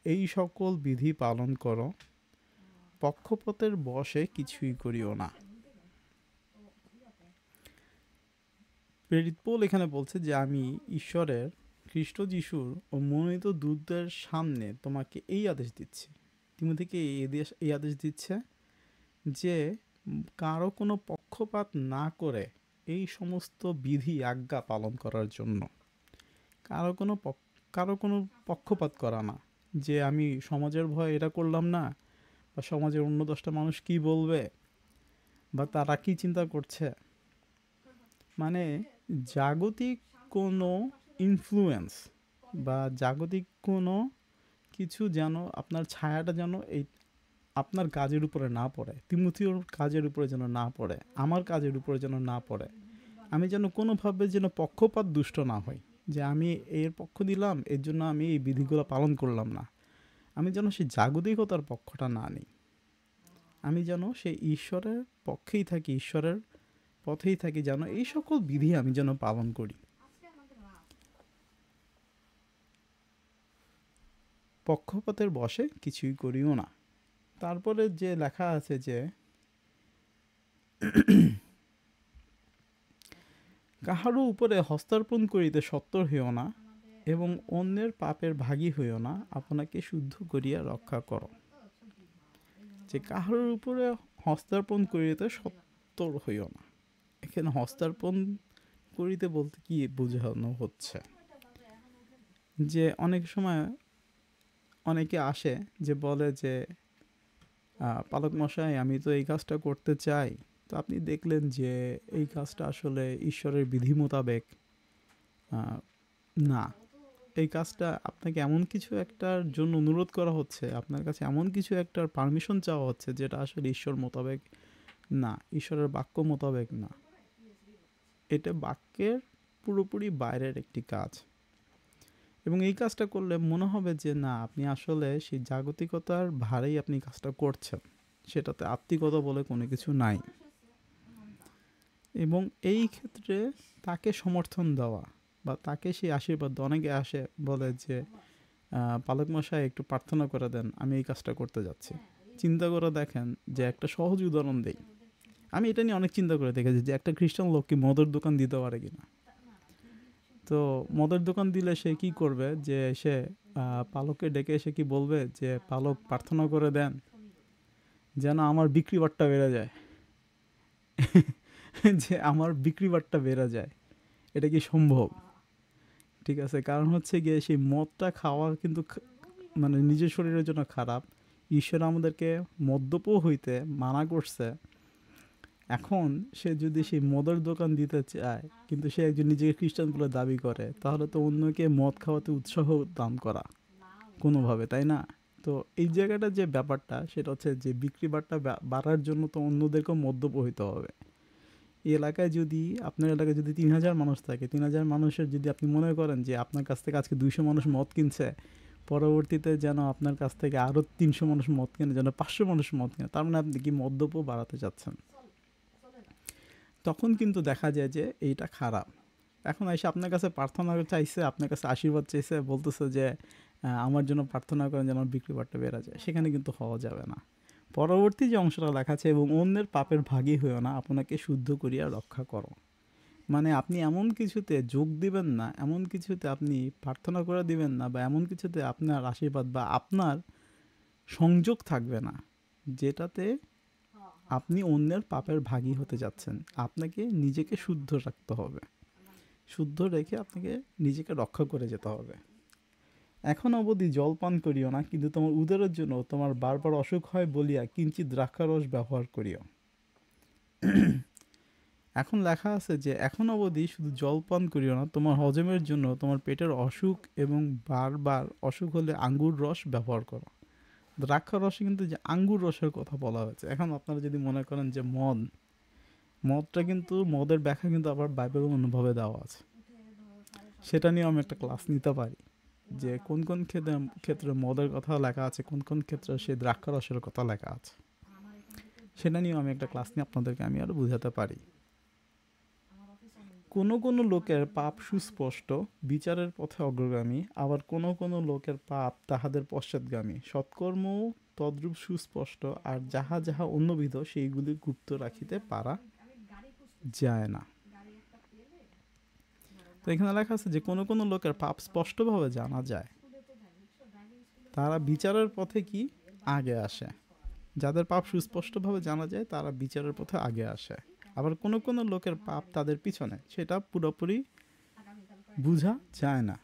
এই সকল বিধি পালন করো, পক্ষপাতের বশে কিছুই করিও না। প্রেরিত পৌল এখানে বলছে যে আমি ঈশ্বরের খ্রিস্ট যিশুর ও মনোনীত দূতদের সামনে তোমাকে এই আদেশ দিচ্ছি, তিমোথীকে এই আদেশ দিচ্ছে যে কারো কোনো পক্ষপাত না করে এই সমস্ত বিধি আজ্ঞা পালন করার জন্য। কারো কোনো পক্ষপাত করা না, যে আমি সমাজের ভয় এটা করলাম না, বা সমাজের অন্য 10টা মানুষ কি বলবে, বা তারা কি চিন্তা করছে। মানে জাগতিক কোনো ইনফ্লুয়েন্স বা জাগতিক কোনো কিছু যেন আপনার ছায়াটা যেন এই আপনার কাজের উপরে না পড়ে, তিমোথীর কাজের উপরে যেন না পড়ে, আমার কাজের উপরে যেন না পড়ে। আমি যেন কোনোভাবে যেন পক্ষপাত দুষ্ট না হই, যে আমি এর পক্ষ দিলাম এর জন্য আমি এই বিধিগুলো পালন করলাম না। আমি যেন সেই জাগতিকতার পক্ষটা না নিই, আমি যেন সেই ঈশ্বরের পক্ষেই থাকি, ঈশ্বরের পথেই থাকি, যেন এই সকল বিধি আমি যেন পালন করি। পক্ষপাতের বশে কিছুই করিও না। তারপরে যে লেখা আছে যে কাহারও উপরে হস্তার্পণ করিতে সত্তর হইও না, এবং অন্যের পাপের ভাগী হইও না, আপনাকে শুদ্ধ করিয়া রক্ষা করো। যে কাহারও উপরে হস্তার্পণ করিতে সত্তর হইও না, এখানে হস্তার্পণ করিতে বলতে কি বোঝানো হচ্ছে? যে অনেক সময় অনেকে আসে যে বলে যে পালক মশাই আমি তো এই কাজটা করতে চাই, তো আপনি দেখলেন যে এই কাজটা আসলে ঈশ্বরের বিধি মোতাবেক না, এই কাজটা আপনাকে এমন কিছু একটার জন্য অনুরোধ করা হচ্ছে, আপনার কাছে এমন কিছু একটার পারমিশন চাওয়া হচ্ছে যেটা আসলে ঈশ্বর মোতাবেক না, ঈশ্বরের বাক্য মোতাবেক না, এটা বাক্যের পুরোপুরি বাইরের একটি কাজ। এবং এই কাজটা করলে মনে হবে যে না, আপনি আসলে সেই জাগতিকতার ভারেই আপনি কাজটা করছেন, সেটাতে আত্মিকতা বলে কোনো কিছু নাই। এবং এই ক্ষেত্রে তাকে সমর্থন দেওয়া বা তাকে সেই আশীর্বাদ, অনেকে আসে বলে যে পালক মশাই একটু প্রার্থনা করে দেন, আমি এই কাজটা করতে যাচ্ছি। চিন্তা করে দেখেন, যে একটা সহজ উদাহরণ দেই, আমি এটা নিয়ে অনেক চিন্তা করে দেখেছি যে একটা খ্রিস্টান লোক কি মদের দোকান দিতে পারে কিনা। তো মদের দোকান দিলে সে কি করবে, যে সে পালককে ডেকে এসে কি বলবে যে পালক প্রার্থনা করে দেন যেন আমার বিক্রি বাট্টা বেড়ে যায় যে আমার বিক্রি বাট্টা বেড়ে যায়। এটা কি সম্ভব? ঠিক আছে, কারণ হচ্ছে গিয়ে সেই মদটা খাওয়া কিন্তু মানে নিজের শরীরের জন্য খারাপ। ঈশ্বর আমাদেরকে মদ্যপও হইতে মানা করছে। এখন সে যদি সেই মদের দোকান দিতে চায়, কিন্তু সে একজন নিজেকে খ্রিস্টান বলে দাবি করে, তাহলে তো অন্যকে মদ খাওয়াতে উৎসাহ দান করা কোনোভাবে, তাই না? তো এই জায়গাটা যে ব্যাপারটা, সেটা হচ্ছে যে বিক্রি বাট্টা বাড়ার জন্য তো অন্যদেরকেও মদ্যপ হইতে হবে। এই এলাকায় যদি, আপনার এলাকায় যদি 3000 মানুষ থাকে, 3000 মানুষের যদি আপনি মনে করেন যে আপনার কাছ থেকে আজকে 200 মানুষ মদ কিনছে, পরবর্তীতে যেন আপনার কাছ থেকে আরও 300 মানুষ মদ কেনে, যেন 500 মানুষ মদ কেনে, তার মানে আপনি কি মদ্যপও বাড়াতে চাচ্ছেন। তখন কিন্তু দেখা যায় যে এইটা খারাপ। এখন এসে আপনার কাছে প্রার্থনা চাইছে, আপনার কাছে আশীর্বাদ চাইছে, বলতেছে যে আমার জন্য প্রার্থনা করেন যেন আমার বিক্রি বাট্টা বেড়ে যায়, সেখানে কিন্তু হওয়া যাবে না। পরবর্তী যে অংশটা লেখা আছে, এবং অন্যের পাপের ভাগী হইও না, আপনাকে শুদ্ধ করিয়া রক্ষা করো। মানে আপনি এমন কিছুতে যোগ দিবেন না, এমন কিছুতে আপনি প্রার্থনা করে দিবেন না, বা এমন কিছুতে আপনার আশীর্বাদ বা আপনার সংযোগ থাকবে না যেটাতে আপনি অন্যের পাপের ভাগী হতে যাচ্ছেন। আপনাকে নিজেকে শুদ্ধ রাখতে হবে। শুদ্ধ রেখে আপনাকে নিজেকে রক্ষা করে যেতে হবে। এখন অবধি জল পান করিও না, কিন্তু তোমার উদরের জন্য তোমার বারবার অসুখ হয় বলিয়া কিঞ্চিৎ দ্রাক্ষারস ব্যবহার করিও। এখন লেখা আছে যে এখন অবধি শুধু জল পান করিও না, তোমার হজমের জন্য তোমার পেটের অসুখ এবং বারবার অসুখ হলে আঙ্গুর রস ব্যবহার করো। দ্রাক্ষার রসে কিন্তু যে আঙ্গুর রসের কথা বলা হয়েছে। এখন আপনারা যদি মনে করেন যে মদটা কিন্তু মদের ব্যাখ্যা কিন্তু আবার বাইবেল অনুভবে দেওয়া আছে, সেটা নিয়ে আমি একটা ক্লাস নিতে পারি যে কোন কোন ক্ষেত্রে মদের কথা লেখা আছে, কোন কোন ক্ষেত্রে সেই দ্রাক্ষা রসের কথা লেখা আছে, সেটা নিয়েও আমি একটা ক্লাস নিয়ে আপনাদেরকে আমি আরও বুঝাতে পারি। কোনো কোনো লোকের পাপ সুস্পষ্ট, বিচারের পথে অগ্রগামী, আবার কোনো কোনো লোকের পাপ তাহাদের পশ্চাৎগামী। সৎকর্ম তদ্রূপ সুস্পষ্ট, আর যাহা যাহা অন্যবিধ সেইগুলি গুপ্ত রাখিতে পারা যায় না। তো এখানে লেখা আছে যে কোনো কোনো লোকের পাপ স্পষ্টভাবে জানা যায়, তারা বিচারের পথে কি আগে আসে। যাদের পাপ সুস্পষ্টভাবে জানা যায় তারা বিচারের পথে আগে আসে। আবার কোনো কোনো লোকের পাপ তাদের পিছনে, সেটা পুরোপুরি বোঝা যায় না।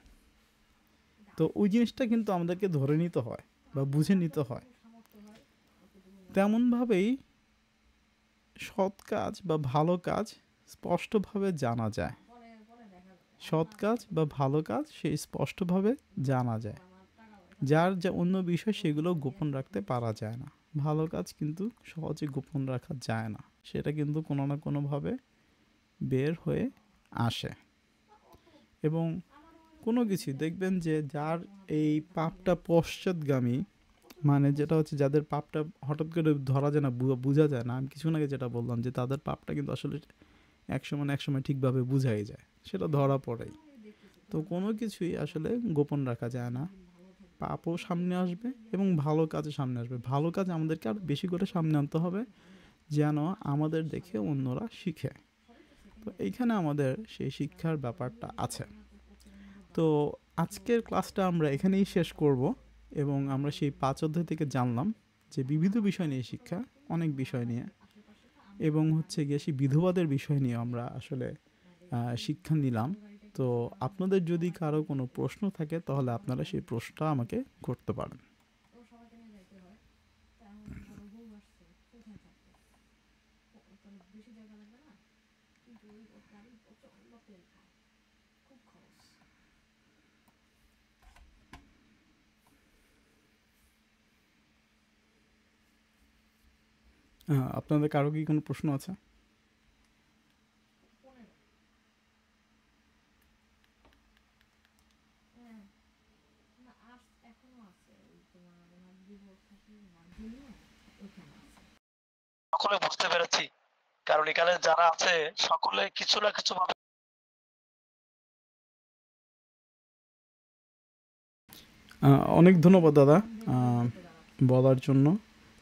তো ওই জিনিসটা কিন্তু আমাদেরকে ধরে নিতে হয় বা বুঝে নিতে হয়। তেমনভাবেই সৎ কাজ বা ভালো কাজ স্পষ্টভাবে জানা যায়। সৎ কাজ বা ভালো কাজ সেই স্পষ্টভাবে জানা যায়। যার যা অন্য বিষয় সেগুলো গোপন রাখতে পারা যায় না। ভালো কাজ কিন্তু সহজে গোপন রাখা যায় না, সেটা কিন্তু কোনো না কোনোভাবে বের হয়ে আসে। এবং কোনো কিছু দেখবেন যে যার এই পাপটা পশ্চাৎগামী, মানে যেটা হচ্ছে যাদের পাপটা হঠাৎ করে ধরা যায় না, বোঝা যায় না, আমি কিছুক্ষণ আগে যেটা বললাম যে তাদের পাপটা কিন্তু আসলে একসময় না একসময় ঠিকভাবে বোঝাই যায়, সেটা ধরা পড়েই। তো কোনো কিছুই আসলে গোপন রাখা যায় না। পাপও সামনে আসবে এবং ভালো কাজও সামনে আসবে। ভালো কাজ আমাদেরকে আরও বেশি করে সামনে আনতে হবে যেন আমাদের দেখে অন্যরা শিখে। তো এইখানে আমাদের সেই শিক্ষার ব্যাপারটা আছে। তো আজকের ক্লাসটা আমরা এখানেই শেষ করব এবং আমরা সেই 5 অধ্যায় থেকে জানলাম যে বিবিধ বিষয় নিয়ে শিক্ষা, অনেক বিষয় নিয়ে, এবং হচ্ছে গিয়ে সেই বিধবাদের বিষয় নিয়ে আমরা আসলে শিক্ষা নিলাম। তো আপনাদের যদি কারো কোনো প্রশ্ন থাকে তাহলে আপনারা সেই প্রশ্নটা আমাকে করতে পারেন। আপনাদের কারো কি কোনো প্রশ্ন আছে? সকলে বুঝতে পেরেছি, কারণ এখানে যারা আছে সকলে কিছু না কিছু ভাবে অনেক ধন্যবাদ দাদা বলার জন্য।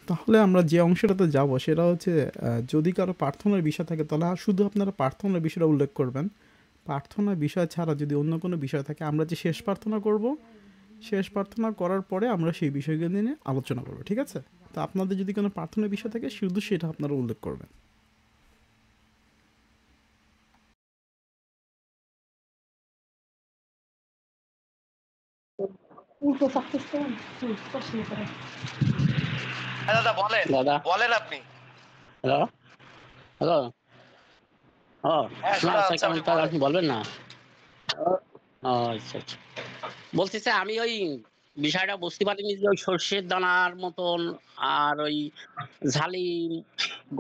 তাহলে আমরা যে অংশটাতে যাব সেটা হচ্ছে যদি কারো প্রার্থনার বিষয় থাকে তাহলে শুধু আপনারা প্রার্থনার বিষয়টা উল্লেখ করবেন। প্রার্থনার বিষয় ছাড়া যদি অন্য কোনো বিষয় থাকে, আমরা যে শেষ প্রার্থনা করব, শেষ প্রার্থনা করার পরে আমরা সেই বিষয়গুলো নিয়ে আলোচনা করব, ঠিক আছে? তো আপনাদের যদি কোনো প্রার্থনার বিষয় থাকে শুধু সেটা আপনারা উল্লেখ করবেন। দাদা বলেন, দাদা বলেন আপনি। হ্যালো হ্যালো ও হ্যাঁ, না শোনা স্যার যাচ্ছে, কেমন আপনি তার বলেন। আপনি বলবেন না? ও আচ্ছা আচ্ছা, বলছি স্যার আমি ওই বিষয়টা বুঝতে পারিনি যে ওই সর্ষের দানার মতন আর ওই ঝালি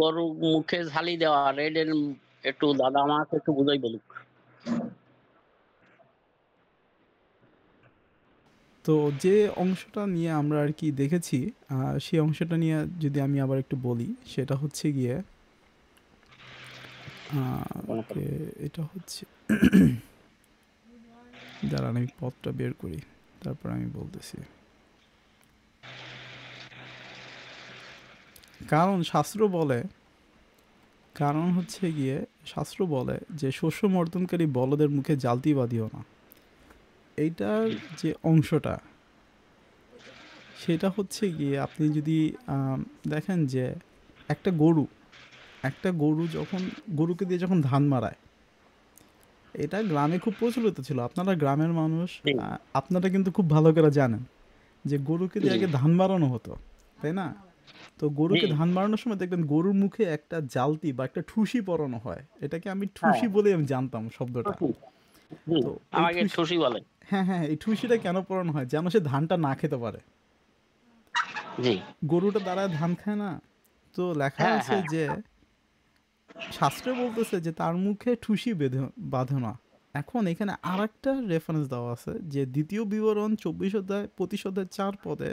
গরু মুখে ঝালি দেওয়া রেডের, একটু দাদা আমাকে একটু বুঝাই বলুক। তো যে অংশটা নিয়ে আমরা আর কি দেখেছি, সেই অংশটা নিয়ে যদি আমি আবার একটু বলি, সেটা হচ্ছে গিয়ে ওকে, এটা হচ্ছে দাঁড়ান আমি পথটা বের করি, তারপর আমি বলতেছি। কারণ হচ্ছে গিয়ে শাস্ত্র বলে যে শস্য মর্দনকারী বলদের মুখে জালতি বাঁধিও না। এইটার যে অংশটা সেটা হচ্ছে গিয়ে আপনি যদি দেখেন যে একটা গরু যখন গরুকে দিয়ে যখন ধান মারায়, এটা গ্রামে খুব প্রচলিত ছিল। আপনারা গ্রামের মানুষ, জি আপনারা কিন্তু খুব ভালো করে জানেন যে গরুকে দিয়ে জি আগে ধান বাড়ানো হতো, তাই না? তো জি গরুকে ধান বাড়ানোর সময় দেখবেন গরুর মুখে একটা জালতি বা একটা ঠুসি পরানো হয়। এটাকে আমি হ্যাঁ ঠুসি বলেই আমি জানতাম শব্দটা। ঠুসি, জি তো এই আমাকে ঠুসি, ঠুসি বলে। হ্যাঁ হ্যাঁ, এই ঠুসিটা কেন পরানো হয়? যেন সে ধানটা না খেতে পারে। জি গরুটা দাঁড়ায় ধান খায় না? তো লেখা হ্যাঁ আছে হ্যাঁ যে শাস্ত্রে বলতেছে যে তার মুখে ঠুসি বাঁধে না। এখন এখানে আরেকটা রেফারেন্স দেওয়া আছে যে দ্বিতীয় বিবরণ 24 অধ্যায় 25 অধ্যায় 4 পদে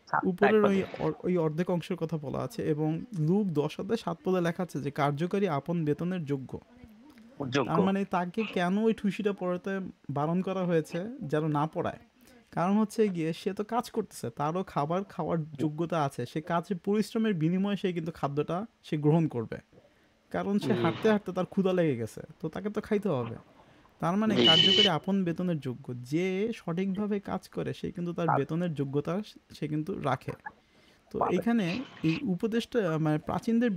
তাই উপরের ওই পদে ওই অর্ধেক অংশের কথা বলা আছে, এবং লুক 10 অধ্যায় 7 পদে লেখা আছে যে কার্যকারী আপন বেতনের যোগ্য। যোগ্য। তার মানে তাকে কেন ওই ঠুসিটা পড়াতে বারণ করা হয়েছে? যেন না পড়ায়। কারণ হচ্ছে গিয়ে সে তো কাজ করতেছে, তারও খাবার খাওয়ার যোগ্যতা আছে, সে কাজে পরিশ্রমের বিনিময়ে সে কিন্তু খাদ্যটা সে গ্রহণ করবে। কারণ সে জি হাঁটতে হাঁটতে তার ক্ষুধা লেগে গেছে, তো তাকে তো খাইতে হবে। তার মানে জি জি কার্যকরী আপন বেতনের যোগ্য যে সঠিকভাবে কাজ করে সে কিন্তু তার তা বেতনের যোগ্যতা সে কিন্তু রাখে। তো পাবে। এইখানে এই উপদেশটা মানে প্রাচীনদের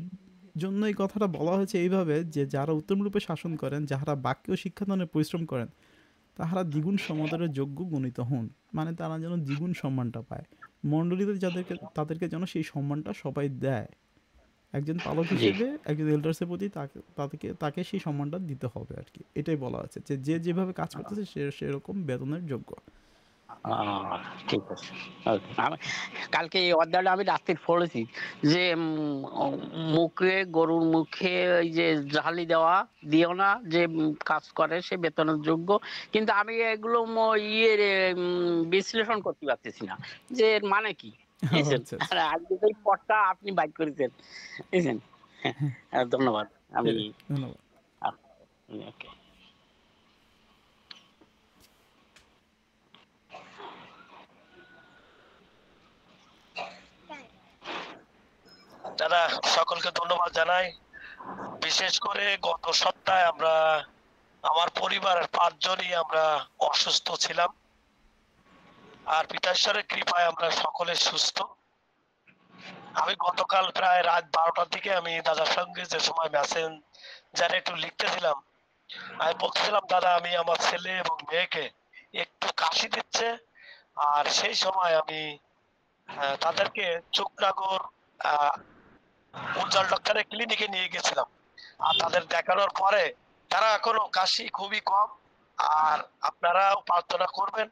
জন্য এই কথাটা বলা হয়েছে এইভাবে যে যারা উত্তমরূপে শাসন করেন, যাহারা বাক্য ও শিক্ষাদানে পরিশ্রম করেন, তাহারা দ্বিগুণ সমাদরের যোগ্য গণিত হন। মানে তারা যেন দ্বিগুণ সম্মানটা পায়। মণ্ডলীতে যাদেরকে তাদেরকে যেন সেই সম্মানটা সবাই দেয়। একজন পালক জি হিসেবে একজন এল্ডার্সের প্রতি তাকে সেই সম্মানটা দিতে হবে আর কি। এটাই বলা আছে যে যে যেভাবে কাজ করতেছে সে সেরকম বেতনের যোগ্য। আহ, ঠিক আছে। Okay. কালকে এই অধ্যায়টা আমি রাত্রে পড়েছি যে মুখে গরুর মুখে ওই যে ঝালি দিও না, যে কাজ করে সে বেতনের যোগ্য। কিন্তু আমি এগুলো বিশ্লেষণ করতে পারতেছি না যে এর মানে কি, ও বুঝছেন? আচ্ছা আর আচ্ছা। আজকে এই পথটা আপনি বাইক করেছেন, বুঝছেন? ধন্যবাদ। আমি ধন্যবাদ। ওকে। দাদা, সকলকে ধন্যবাদ জানাই। বিশেষ করে গত সপ্তাহে আমরা আমার পরিবারের 5 জনই আমরা অসুস্থ ছিলাম, আর পিতাশ্বরের কৃপায় আমরা সকলে সুস্থ। আমি গতকাল প্রায় রাত 12টার দিকে আমি দাদার সঙ্গে যে সময় মেসেঞ্জারে একটু লিখতেছিলাম, আমি বলছিলাম দাদা আমি আমার ছেলে এবং মেয়েকে একটু কাশি দিচ্ছে, আর সেই সময় আমি তাদেরকে চোখনাগর উজ্জ্বল ডক্টরের ক্লিনিকে নিয়ে গেছিলাম। আর তাদের দেখানোর পরে তারা এখনো কাশি খুবই কম। আর আপনারাও প্রার্থনা করবেন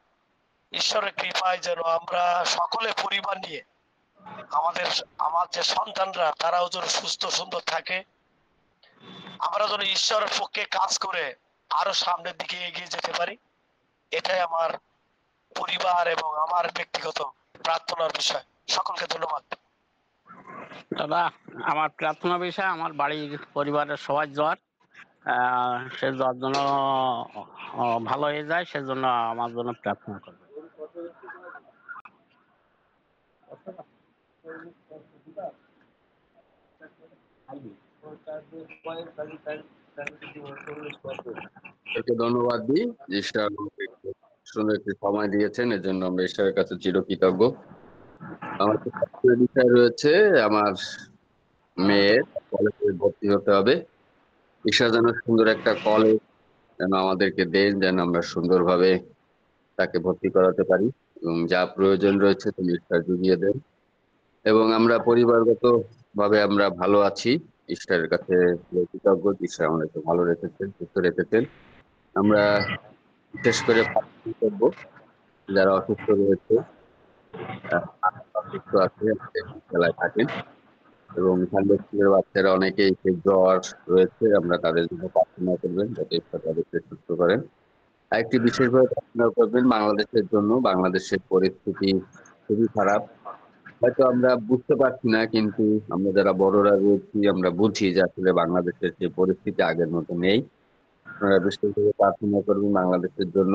ঈশ্বরের কৃপায় যেন আমরা সকলে পরিবার নিয়ে আমাদের আমার যে সন্তানরা তারাও যেন সুস্থ সুন্দর থাকে, আমরা যেন ঈশ্বরের পক্ষে কাজ করে আরো সামনের দিকে এগিয়ে যেতে পারি। এটাই আমার পরিবার এবং আমার ব্যক্তিগত প্রার্থনার বিষয়। সকলকে ধন্যবাদ। দাদা, আমার প্রার্থনা বিষয় আমার বাড়ির পরিবারের সবার জ্বর, সে জ্বর যেন ভালো হয়ে যায়, সেজন্য আমার জন্য প্রার্থনা করবে। তাকে ধন্যবাদ দিই যে ঈশ্বর আমাকে একটু সুন্দর একটি সময় দিয়েছেন, এর জন্য আমরা ঈশ্বরের কাছে চিরকৃতজ্ঞ। আমার তো সবচেয়ে বিষয় রয়েছে আমার মেয়ের কলেজে ভর্তি হতে হবে। ঈশ্বর যেন সুন্দর একটা কলেজ যেন আমাদেরকে দেন, যেন আমরা সুন্দরভাবে তাকে ভর্তি করাতে পারি, এবং যা প্রয়োজন রয়েছে তিনি ঈশ্বর জুগিয়ে দেন। এবং আমরা পরিবারগত ভাবে আমরা ভালো আছি, ঈশ্বরের কাছে কৃতজ্ঞ। ঈশ্বর আমাদেরকে ভালো রেখেছেন, সুস্থ রেখেছেন। আমরা বিশেষ করে প্রার্থনা করবো যারা অসুস্থ রয়েছে, অসুস্থ আছে, আমাদের বিদ্যালয়ে থাকেন, এবং সানডে স্কুলের বাচ্চারা অনেকেই সেই জ্বর রয়েছে, আমরা তাদের জন্য প্রার্থনা করবেন যাতে ঈশ্বর তাদেরকে সুস্থ করেন। আরেকটি বিশেষভাবে প্রার্থনা করবেন বাংলাদেশের জন্য। বাংলাদেশের পরিস্থিতি খুবই খারাপ, হয়তো আমরা বুঝতে পারছি না, কিন্তু আমরা যারা বড়রা রয়েছি আমরা বুঝি যে আসলে বাংলাদেশের যে পরিস্থিতি আগের মতো নেই। আপনারা বিশেষভাবে প্রার্থনা করবেন বাংলাদেশের জন্য,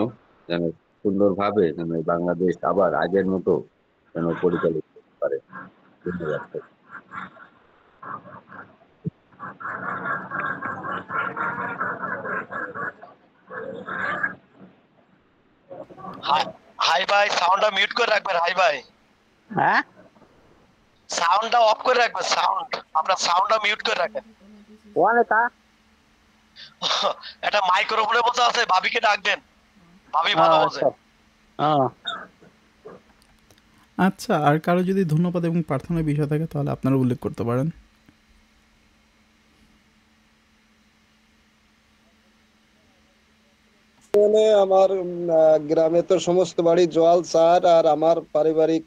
যেন সুন্দরভাবে যেন এই বাংলাদেশ আবার আগের মতো যেন পরিচালিত করতে পারে। ধন্যবাদ। হাই হাই ভাই, সাউন্ডটা মিউট করে রাখবেন। হাই ভাই, হ্যাঁ, সাউন্ডটা অফ করে রাখবেন। সাউন্ড আপনার সাউন্ডটা মিউট করে রাখেন। ওয়ানে তা একটা মাইক্রোফোনের মতো আছে, ভাবিকে ডাক দেন, ভাবি ভালো বোঝে। আচ্ছা, আর কারো যদি ধন্যবাদ এবং প্রার্থনার বিষয় থাকে তাহলে আপনারা উল্লেখ করতে পারেন। আমার গ্রামে তো সমস্ত বাড়ি জল চার, আর আমার পারিবারিক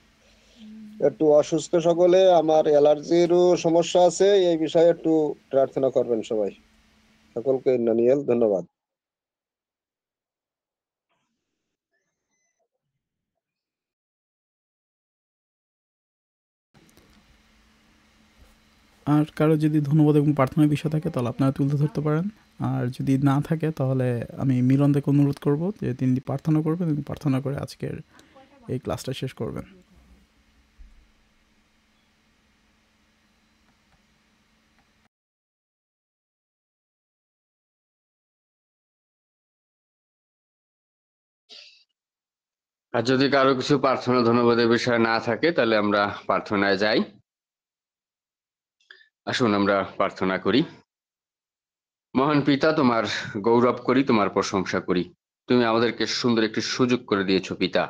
একটু অসুস্থ সকলে, আমার অ্যালার্জিরও সমস্যা আছে, এই বিষয়ে একটু প্রার্থনা করবেন সবাই। সকলকে নানিয়েল ধন্যবাদ। আর কারো যদি ধন্যবাদ এবং প্রার্থনার বিষয় থাকে তাহলে আপনারা তুলে ধরতে পারেন। আর যদি না থাকে তাহলে আমি মিলন থেকে অনুরোধ করব যে তিনি প্রার্থনা করবেন এবং প্রার্থনা করে আজকের এই ক্লাসটা শেষ করবেন। আর যদি কারো কিছু প্রার্থনা ধন্যবাদের বিষয় না থাকে তাহলে আমরা প্রার্থনায় যাই। আসুন আমরা প্রার্থনা করি। মহান পিতা, তোমার গৌরব করি, তোমার প্রশংসা করি। তুমি আমাদেরকে সুন্দর একটি সুযোগ করে দিয়েছো পিতা,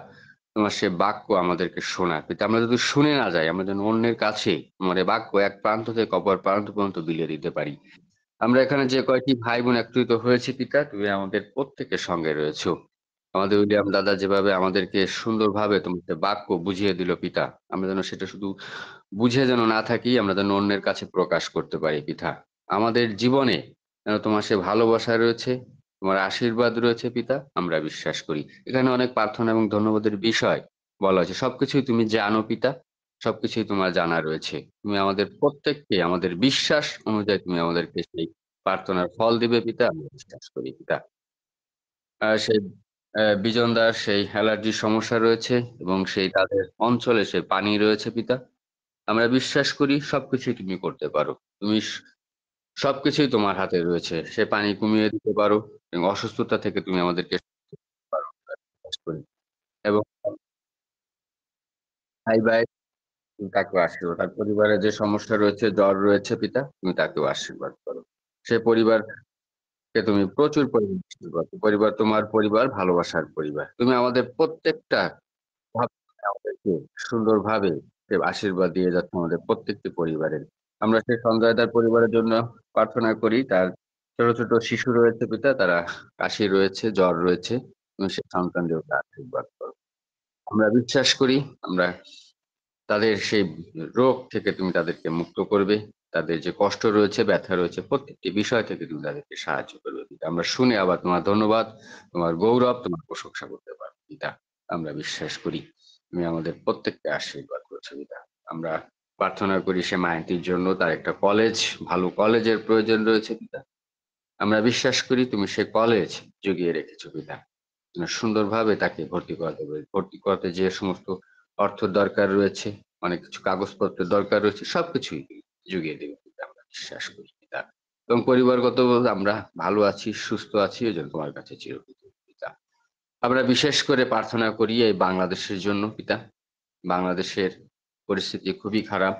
তোমার সে বাক্য আমাদেরকে শোনা। পিতা, আমরা যদি শুনে না যাই, আমরা যেন অন্যের কাছে তোমার এই বাক্য এক প্রান্ত থেকে অপর প্রান্ত পর্যন্ত বিলিয়ে দিতে পারি। আমরা এখানে যে কয়টি ভাই বোন একত্রিত হয়েছি পিতা, তুমি আমাদের প্রত্যেকের সঙ্গে রয়েছো। আমাদের উইলিয়াম দাদা যেভাবে আমাদেরকে সুন্দরভাবে তোমাকে বাক্য বুঝিয়ে দিল পিতা, আমরা যেন সেটা শুধু বুঝে যেন না থাকি, আমরা যেন অন্যের কাছে প্রকাশ করতে পারি পিতা। আমাদের জীবনে যেন তোমার সে ভালোবাসা রয়েছে, তোমার আশীর্বাদ রয়েছে পিতা, আমরা বিশ্বাস করি। এখানে অনেক প্রার্থনা এবং ধন্যবাদের বিষয় বলা হয়েছে, সবকিছুই তুমি জানো পিতা, সবকিছুই তোমার জানা রয়েছে। তুমি আমাদের প্রত্যেককে আমাদের বিশ্বাস অনুযায়ী তুমি আমাদেরকে সেই প্রার্থনার ফল দিবে পিতা, আমরা বিশ্বাস করি পিতা। সেই বিজন দাস সেই অ্যালার্জির সমস্যা রয়েছে এবং সেই তাদের অঞ্চলে সে পানি রয়েছে পিতা, আমরা বিশ্বাস করি সবকিছুই তুমি করতে পারো। তুমি সবকিছুই তোমার হাতে রয়েছে। সে পানি কমিয়ে দিতে পারো এবং অসুস্থতা থেকে তুমি আমাদেরকে পারো, আমরা বিশ্বাস করি। এবং ভাই ভাই তুমি তাকেও আশীর্বাদ, তার পরিবারে যে সমস্যা রয়েছে, জ্বর রয়েছে পিতা, তুমি তাকেও আশীর্বাদ করো। সে পরিবারকে তুমি প্রচুর পরিমাণে আশীর্বাদ করো। পরিবার তোমার পরিবার, ভালোবাসার পরিবার। তুমি আমাদের প্রত্যেকটা ভাবে আমাদেরকে সুন্দরভাবে সে আশীর্বাদ দিয়ে যাচ্ছে আমাদের প্রত্যেকটি পরিবারের। আমরা সেই সঞ্জয় দার পরিবারের জন্য প্রার্থনা করি। তার ছোট, ছোট শিশু রয়েছে পিতা, তারা কাশি রয়েছে, জ্বর রয়েছে। তুমি সেই সন্তানদেরকে আশীর্বাদ করো। আমরা বিশ্বাস করি আমরা তাদের সেই রোগ থেকে তুমি তাদেরকে মুক্ত করবে। তাদের যে কষ্ট রয়েছে, ব্যথা রয়েছে, প্রত্যেকটি বিষয় থেকে তুমি তাদেরকে সাহায্য করবে পিতা। আমরা শুনে আবার তোমার ধন্যবাদ, তোমার গৌরব, তোমার প্রশংসা করতে পারবো পিতা। আমরা বিশ্বাস করি তুমি আমাদের প্রত্যেককে আশীর্বাদ করছো পিতা। আমরা প্রার্থনা করি সে মায়াতির জন্য, তার একটা কলেজ, ভালো কলেজের প্রয়োজন রয়েছে পিতা। আমরা বিশ্বাস করি তুমি সে কলেজ জুগিয়ে রেখেছো পিতা। সুন্দরভাবে তাকে ভর্তি করাতে হবে। ভর্তি করাতে যে সমস্ত অর্থের দরকার রয়েছে, অনেক কিছু কাগজপত্রের দরকার রয়েছে, সবকিছুই জুগিয়ে দেবে পিতা, আমরা বিশ্বাস করি পিতা। এবং পরিবারগতভাবে আমরা ভালো আছি, সুস্থ আছি, এজন্য তোমার কাছে চিরকৃতজ্ঞ পিতা। আমরা বিশেষ করে প্রার্থনা করি এই বাংলাদেশের জন্য পিতা। বাংলাদেশের পরিস্থিতি খুবই খারাপ।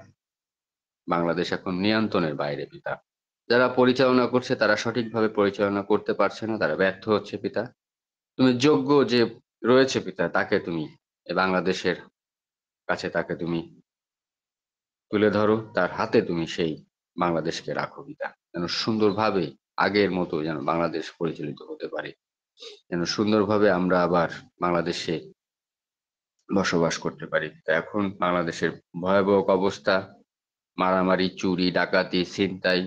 বাংলাদেশ এখন নিয়ন্ত্রণের বাইরে পিতা। যারা পরিচালনা করছে তারা সঠিকভাবে পরিচালনা করতে পারছে না, তারা ব্যর্থ হচ্ছে পিতা। তুমি যোগ্য যে রয়েছে পিতা, তাকে তুমি এ বাংলাদেশের কাছে তাকে তুমি তুলে ধরো, তার হাতে তুমি সেই বাংলাদেশকে রাখো পিতা, যেন সুন্দরভাবে আগের মতো যেন বাংলাদেশ পরিচালিত হতে পারে, যেন সুন্দরভাবে আমরা আবার বাংলাদেশে বসবাস করতে পারি। তা এখন বাংলাদেশের ভয়াবহ অবস্থা, মারামারি, চুরি, ডাকাতি, ছিনতাই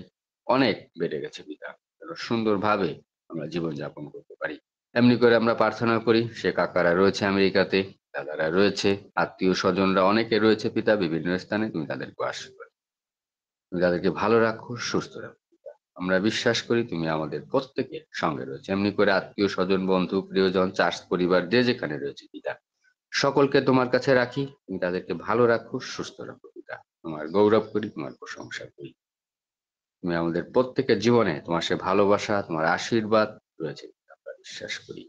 অনেক বেড়ে গেছে পিতা, যেন সুন্দরভাবে আমরা জীবনযাপন করতে পারি। এমনি করে আমরা প্রার্থনা করি সে কাকারা রয়েছে আমেরিকাতে, দাদারা রয়েছে, আত্মীয় স্বজনরা অনেকে রয়েছে পিতা বিভিন্ন স্থানে, তুমি তাদেরকে আশীর্বাদ, তুমি তাদেরকে ভালো রাখো, সুস্থ রাখো পিতা। আমরা বিশ্বাস করি তুমি আমাদের প্রত্যেকের সঙ্গে রয়েছে। এমনি করে আত্মীয় স্বজন, বন্ধু, প্রিয়জন, চার্চ পরিবার যে যেখানে রয়েছে পিতা, সকলকে তোমার কাছে রাখি, তুমি তাদেরকে ভালো রাখো, সুস্থ রাখো পিতা। তোমার গৌরব করি, তোমার প্রশংসা করি। তুমি আমাদের প্রত্যেকের জীবনে তোমার সে ভালোবাসা, তোমার আশীর্বাদ রয়েছে পিতা, আমরা বিশ্বাস করি।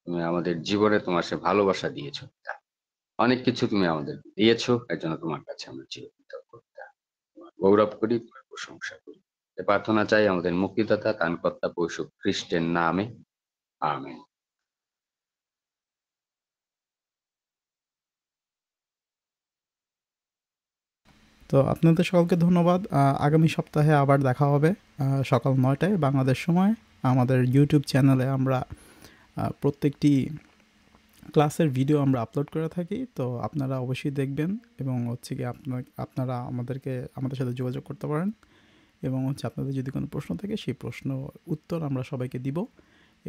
তুমি আমাদের জীবনে তোমার সে ভালোবাসা দিয়েছো পিতা। অনেক কিছু তুমি আমাদের দিয়েছো, এর জন্য তোমার কাছে আমরা চিরকৃতজ্ঞ পিতা। তোমার গৌরব করি, তোমার প্রশংসা করি। প্রার্থনা চাই আমাদের মুক্তিদাতা ত্রাণকর্তা প্রভু খ্রিস্টের নামে, আমেন। তো আপনাদের সকলকে ধন্যবাদ। আগামী সপ্তাহে আবার দেখা হবে সকাল 9টায় বাংলাদেশ সময়। আমাদের ইউটিউব চ্যানেলে আমরা প্রত্যেকটি ক্লাসের ভিডিও আমরা আপলোড করে থাকি, তো আপনারা অবশ্যই দেখবেন এবং হচ্ছে কি আপনারা আমাদের সাথে যোগাযোগ করতে পারেন এবং হচ্ছে আপনাদের যদি কোনো প্রশ্ন থাকে সেই প্রশ্ন উত্তর আমরা সবাইকে দিব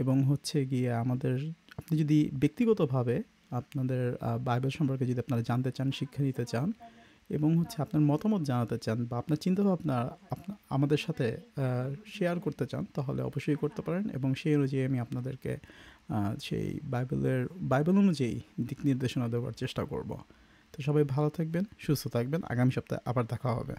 এবং হচ্ছে গিয়ে আপনি যদি ব্যক্তিগতভাবে আপনাদের বাইবেল সম্পর্কে যদি আপনারা জানতে চান, শিক্ষা নিতে চান এবং হচ্ছে আপনার মতামত জানাতে চান বা আপনার চিন্তাভাবনা আমাদের সাথে শেয়ার করতে চান, তাহলে অবশ্যই করতে পারেন এবং সেই অনুযায়ী আমি আপনাদেরকে সেই বাইবেল অনুযায়ী দিক নির্দেশনা দেওয়ার চেষ্টা করব। তো সবাই ভালো থাকবেন, সুস্থ থাকবেন। আগামী সপ্তাহে আবার দেখা হবে।